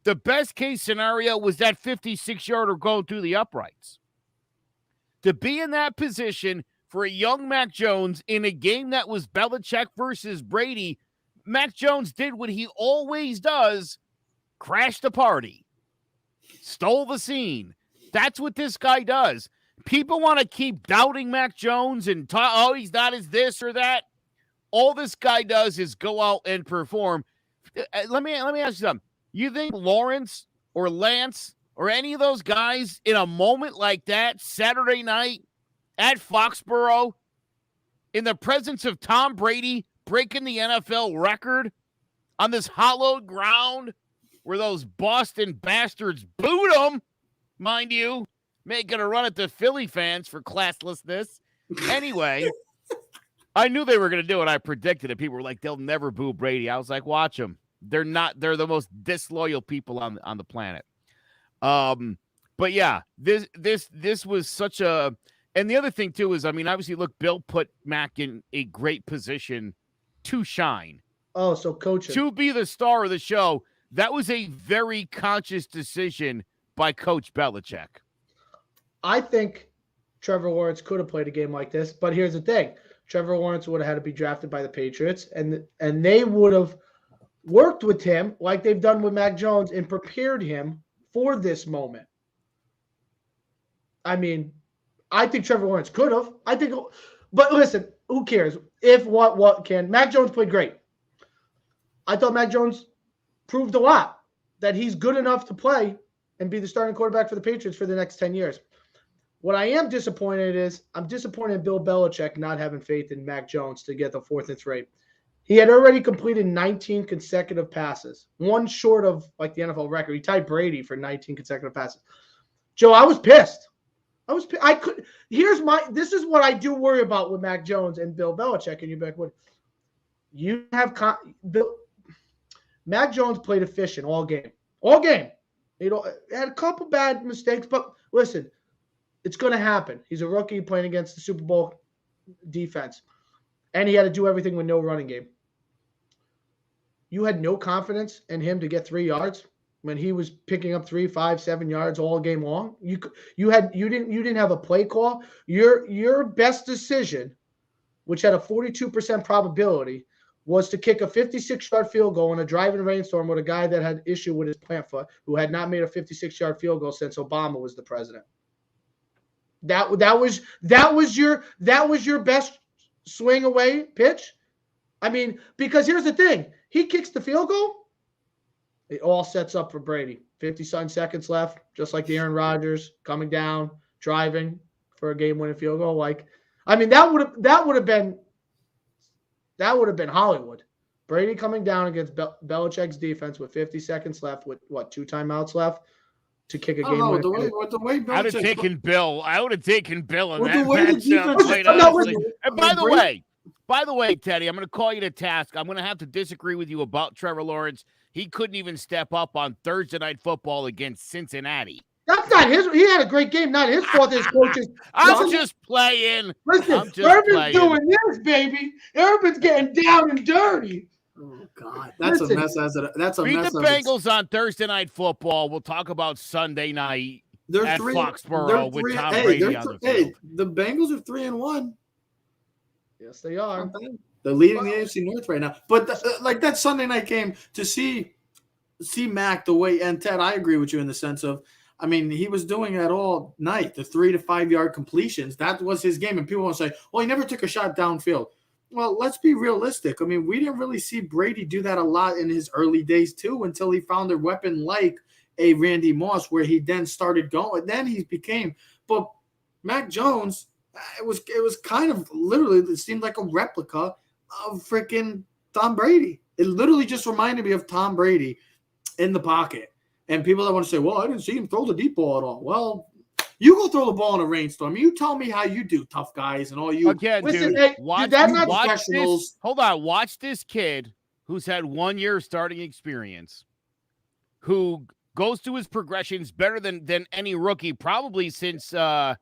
The best case scenario was that 56-yarder going through the uprights. To be in that position for a young Mac Jones in a game that was Belichick versus Brady, Mac Jones did what he always does, crashed the party, stole the scene. That's what this guy does. People want to keep doubting Mac Jones and talk, he's not as this or that. All this guy does is go out and perform. Let me ask you something. You think Lawrence or Lance or any of those guys in a moment like that, Saturday night at Foxborough, in the presence of Tom Brady breaking the NFL record on this hallowed ground where those Boston bastards booed him, mind you, making a run at the Philly fans for classlessness. Anyway, I knew they were going to do it. I predicted it. People were like, they'll never boo Brady. I was like, watch them. They're the most disloyal people on the planet. But yeah, this was such a, and the other thing too is, I mean, obviously, look, Bill put Mac in a great position to shine. Oh, so coaching. To be the star of the show. That was a very conscious decision by Coach Belichick. I think Trevor Lawrence could have played a game like this, but here's the thing. Trevor Lawrence would have had to be drafted by the Patriots, and they would have worked with him like they've done with Mac Jones and prepared him for this moment. I mean, I think Trevor Lawrence could have. But listen, who cares? If what can. Mac Jones played great. I thought Mac Jones proved a lot that he's good enough to play and be the starting quarterback for the Patriots for the next 10 years. What I am disappointed is I'm disappointed in Bill Belichick not having faith in Mac Jones to get the 4th and 3. He had already completed 19 consecutive passes, one short of like the NFL record. He tied Brady for 19 consecutive passes. Joe, I was pissed. This is what I do worry about with Mac Jones and Bill Belichick. And you're back, what? You have Mac Jones played efficient all game. All game. Had a couple bad mistakes, but listen, it's going to happen. He's a rookie playing against the Super Bowl defense, and he had to do everything with no running game. You had no confidence in him to get 3 yards when he was picking up 3, 5, 7 yards all game long. You didn't have a play call. Your best decision, which had a 42% probability, was to kick a 56-yard field goal in a driving rainstorm with a guy that had issue with his plant foot, who had not made a 56-yard field goal since Obama was the president. That was your best swing away pitch. I mean, because here's the thing: he kicks the field goal, it all sets up for Brady. 50-some seconds left, just like the Aaron Rodgers coming down, driving for a game-winning field goal. That would have been Hollywood. Brady coming down against Belichick's defense with 50 seconds left, with 2 timeouts left to kick a game. The way Belichick, I would have taken Bill. I would have taken Bill in With that the way the matchup. defense- And by the way, Teddy, I'm going to call you to task. I'm going to have to disagree with you about Trevor Lawrence. He couldn't even step up on Thursday Night Football against Cincinnati. That's not his. He had a great game. Not his fault. His coaches. I'm just playing. Listen, Urban's doing this, baby. Urban's getting down and dirty. Oh God, that's a mess. That's a beat mess. The Bengals on Thursday Night Football. We'll talk about Sunday night. They're at three. Foxborough with Tom Brady on the field. The Bengals are 3-1. Yes, they are. They're leading the AFC North right now. But like that Sunday night game to see Mac the way, and Ted, I agree with you in the sense of, I mean, he was doing that all night, the 3 to 5 yard completions. That was his game. And people want to say, well, he never took a shot downfield. Well, let's be realistic. I mean, we didn't really see Brady do that a lot in his early days too, until he found a weapon like a Randy Moss, where he then started going. Then he became, but Mac Jones, it was kind of literally, it seemed like a replica of freaking Tom Brady. It literally just reminded me of Tom Brady in the pocket. And people that want to say, well, I didn't see him throw the deep ball at all. Well, you go throw the ball in a rainstorm. You tell me how you do, tough guys, and all you. Again, Listen, dude, hey, watch professionals. Hold on. Watch this kid who's had 1 year starting experience, who goes through his progressions better than any rookie, probably since your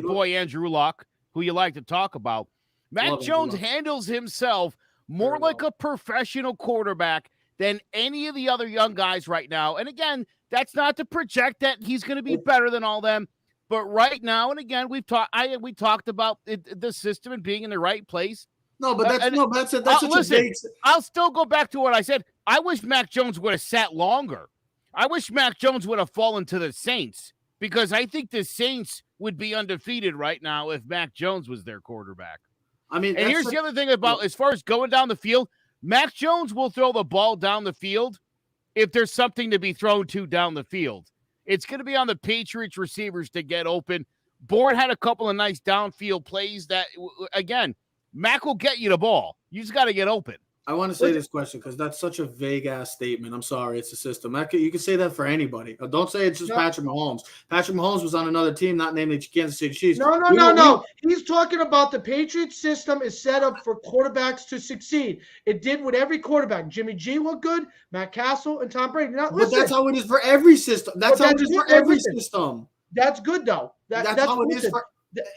boy Andrew Luck, who you like to talk about. Mac Jones handles himself more like a professional quarterback than any of the other young guys right now. And again, that's not to project that he's going to be better than all them. But right now, and again, we talked about the system and being in the right place. No, but that's such a big. I'll still go back to what I said. I wish Mac Jones would have sat longer. I wish Mac Jones would have fallen to the Saints, because I think the Saints would be undefeated right now if Mac Jones was their quarterback. I mean, and here's the other thing about, as far as going down the field, Mac Jones will throw the ball down the field if there's something to be thrown to down the field. It's going to be on the Patriots receivers to get open. Bourne had a couple of nice downfield plays that, again, Mac will get you the ball. You just got to get open. I want to say this question because that's such a vague-ass statement. I'm sorry, it's a system. You can say that for anybody. Don't say it's just Patrick Mahomes. Patrick Mahomes was on another team, not named the Kansas City Chiefs. No. He's talking about the Patriots system is set up for quarterbacks to succeed. It did with every quarterback. Jimmy G looked good, Matt Castle, and Tom Brady. Now, but that's how it is for every system. That's how it is for every system. That's good, though. That's how it is for.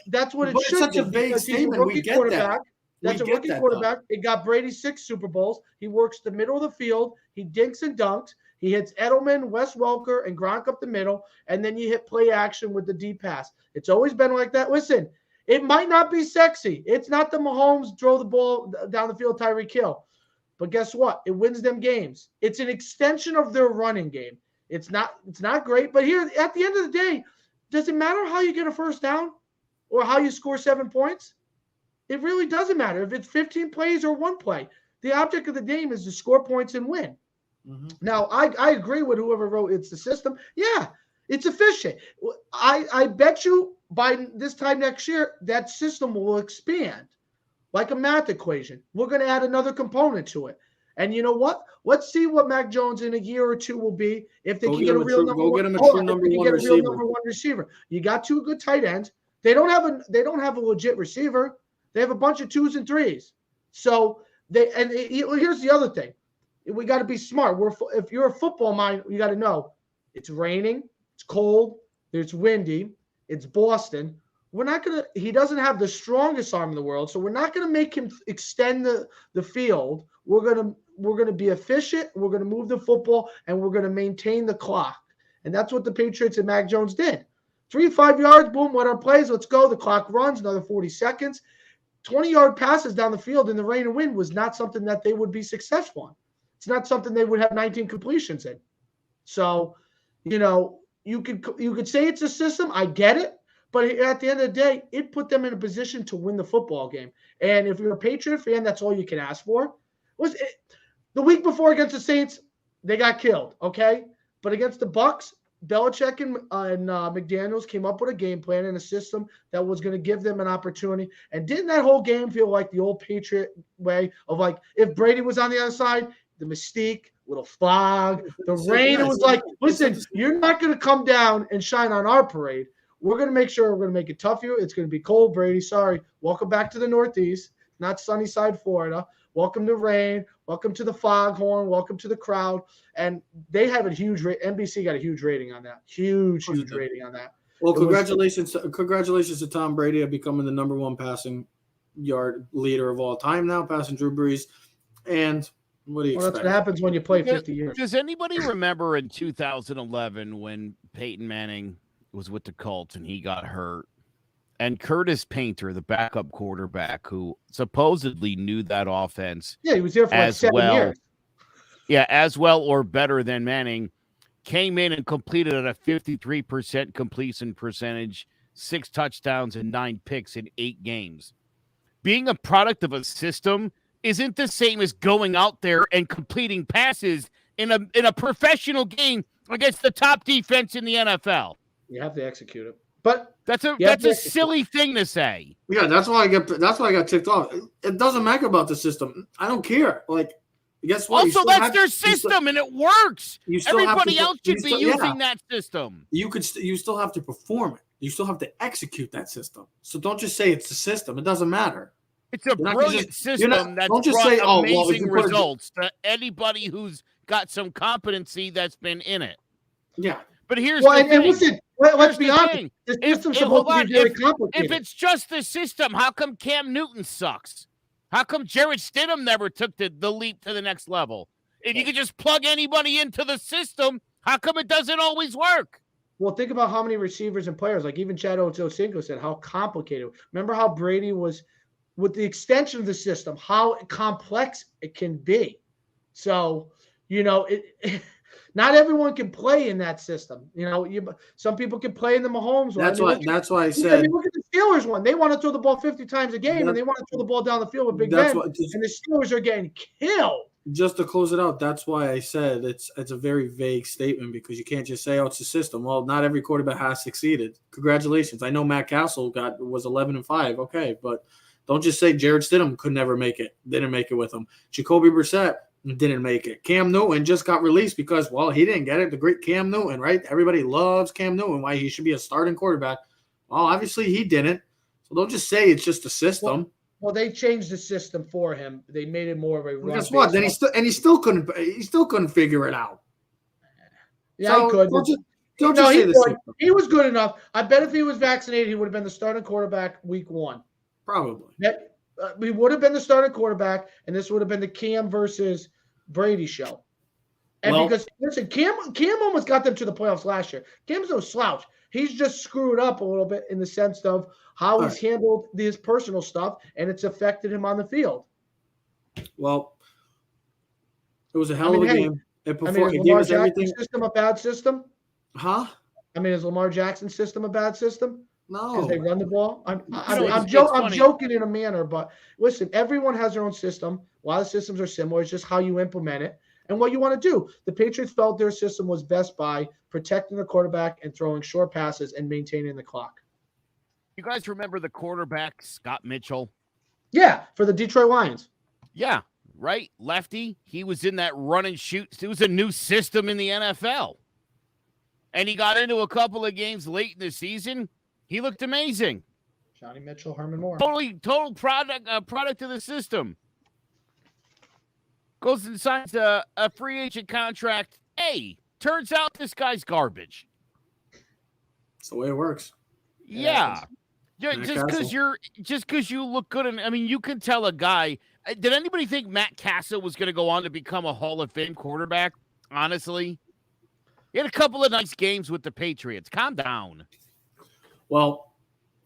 That's what it should be. It's such a vague statement. We get that. That's a rookie quarterback. It got Brady 6 Super Bowls. He works the middle of the field. He dinks and dunks. He hits Edelman, Wes Welker, and Gronk up the middle, and then you hit play action with the deep pass. It's always been like that. Listen, it might not be sexy. It's not the Mahomes throw the ball down the field, Tyreek Hill. But guess what? It wins them games. It's an extension of their running game. It's not great, but here at the end of the day, does it matter how you get a first down or how you score 7 points? It really doesn't matter if it's 15 plays or 1 play. The object of the game is to score points and win. Mm-hmm. Now, I agree with whoever wrote it's the system. Yeah, it's efficient. I bet you by this time next year, that system will expand like a math equation. We're going to add another component to it. And you know what? Let's see what Mac Jones in a year or two will be if they can get a real number one receiver. You got 2 good tight ends. They don't have a legit receiver. They have a bunch of 2s and 3s. So here's the other thing. We got to be smart. If you're a football mind, you got to know it's raining, it's cold, it's windy, it's Boston. He doesn't have the strongest arm in the world, so we're not going to make him extend the field. We're going to be efficient. We're going to move the football, and we're going to maintain the clock. And that's what the Patriots and Mac Jones did. 3-5 yards, boom, what our plays, let's go. The clock runs, another 40 seconds. 20-yard passes down the field in the rain and wind was not something that they would be successful on. It's not something they would have 19 completions in. So, you could say it's a system. I get it. But at the end of the day, it put them in a position to win the football game. And if you're a Patriot fan, that's all you can ask for. The week before against the Saints, they got killed, okay? But against the Bucks, Belichick and McDaniels came up with a game plan and a system that was going to give them an opportunity. And didn't that whole game feel like the old Patriot way of like if Brady was on the other side, the mystique, little fog, the rain? It was like, listen, you're not going to come down and shine on our parade. We're going to make sure we're going to make it tough for you. It's going to be cold, Brady. Sorry. Welcome back to the Northeast, not sunny side Florida. Welcome to rain. Welcome to the foghorn. Welcome to the crowd. And they have a huge NBC got a huge rating on that. Huge rating on that. Well, congratulations to Tom Brady of becoming the number 1 passing yard leader of all time now, passing Drew Brees. And what do you expect? That's what happens when you play 50 years. Does anybody remember in 2011 when Peyton Manning was with the Colts, and he got hurt. And Curtis Painter, the backup quarterback, who supposedly knew that offense. Yeah, he was here for like 7 years. Yeah, as well or better than Manning, came in and completed at a 53% completion percentage, 6 touchdowns and 9 picks in 8 games. Being a product of a system isn't the same as going out there and completing passes in a professional game against the top defense in the NFL. You have to execute it. But that's a silly thing to say. Yeah, that's why I got ticked off. It doesn't matter about the system. I don't care. Like, guess what? Also, that's their system, and it works. Everybody else should be using that system. You still have to perform it. You still have to execute that system. So don't just say it's the system. It doesn't matter. It's a brilliant system that's brought amazing results to anybody who's got some competency that's been in it. Yeah. But here's the thing. Listen, let's be honest. The system's supposed to be very complicated. If it's just the system, how come Cam Newton sucks? How come Jarrett Stidham never took the leap to the next level? If you could just plug anybody into the system, how come it doesn't always work? Well, think about how many receivers and players, like even Chad Ochocinco said, how complicated. Remember how Brady was with the extension of the system, how complex it can be. So, not everyone can play in that system. Some people can play in the Mahomes one. That's why I said. Look at the Steelers one. They want to throw the ball 50 times a game, and they want to throw the ball down the field with Big Ben. And the Steelers are getting killed. Just to close it out, that's why I said it's a very vague statement, because you can't just say, it's a system. Well, not every quarterback has succeeded. Congratulations. I know Matt Castle was 11-5. Okay, but don't just say Jarrett Stidham could never make it. Didn't make it with him. Jacoby Brissett didn't make it. Cam Newton just got released because, he didn't get it. The great Cam Newton, right? Everybody loves Cam Newton. Why he should be a starting quarterback. Well, obviously he didn't. So don't just say it's just a system. Well, they changed the system for him. They made it more of a run. Guess what? Then he still couldn't figure it out. Yeah, so he could. Don't just say this. He was good enough. I bet if he was vaccinated, he would have been the starting quarterback week 1. Probably. We would have been the starting quarterback, and this would have been the Cam versus Brady show. And because listen, Cam almost got them to the playoffs last year. Cam's no slouch. He's just screwed up a little bit in the sense of how he's handled his personal stuff, and it's affected him on the field. Well, it was a hell of a game. Is Lamar Jackson's system a bad system? Huh? Is Lamar Jackson's system a bad system? No. Because they run the ball? I'm joking in a manner, but listen, everyone has their own system. A lot of systems are similar. It's just how you implement it and what you want to do. The Patriots felt their system was best by protecting the quarterback and throwing short passes and maintaining the clock. You guys remember the quarterback, Scott Mitchell? Yeah, for the Detroit Lions. Yeah, right? Lefty. He was in that run and shoot. It was a new system in the NFL. And he got into a couple of games late in the season. He looked amazing. Johnny Mitchell, Herman Moore. Total product of the system. Goes and signs a free agent contract. Hey, turns out this guy's garbage. That's the way it works. Yeah. Just because you look good, you can tell a guy. Did anybody think Matt Castle was going to go on to become a Hall of Fame quarterback? Honestly, he had a couple of nice games with the Patriots. Calm down. Well,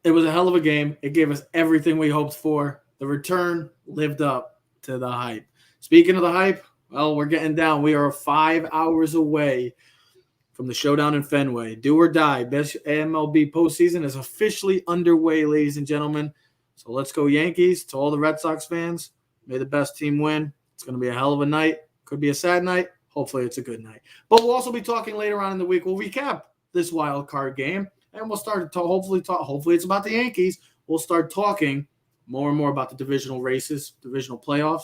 it was a hell of a game. It gave us everything we hoped for. The return lived up to the hype. Speaking of the hype, we're getting down. We are 5 hours away from the showdown in Fenway. Do or die. Best MLB postseason is officially underway, ladies and gentlemen. So let's go Yankees. To all the Red Sox fans, may the best team win. It's going to be a hell of a night. Could be a sad night. Hopefully it's a good night. But we'll also be talking later on in the week. We'll recap this wild card game. And we'll start to hopefully it's about the Yankees. We'll start talking more and more about the divisional races, divisional playoffs.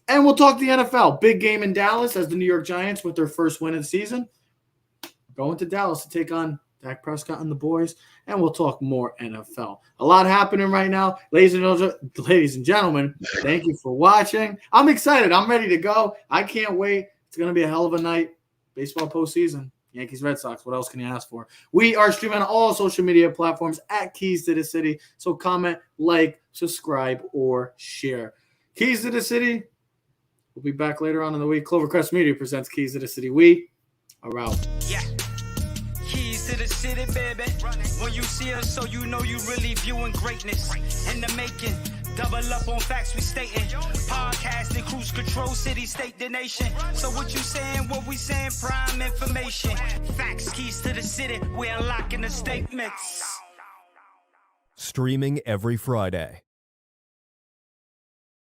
And we'll talk the NFL. Big game in Dallas as the New York Giants with their first win of the season. Going to Dallas to take on Dak Prescott and the boys. And we'll talk more NFL. A lot happening right now. Ladies and gentlemen, thank you for watching. I'm excited. I'm ready to go. I can't wait. It's going to be a hell of a night. Baseball postseason. Yankees, Red Sox. What else can you ask for? We are streaming on all social media platforms at Keys to the City. So comment, like, subscribe, or share. Keys to the City. We'll be back later on in the week. Clovercrest Media presents Keys to the City. We are out. Yeah. Keys to to the city, baby. When you see us, so you know you really viewing greatness in the making. Double up on facts we stating. Podcasting, cruise control, city, state, the nation. So what you saying, what we saying, prime information. Facts, keys to the city, we're unlocking the statements. Streaming every Friday.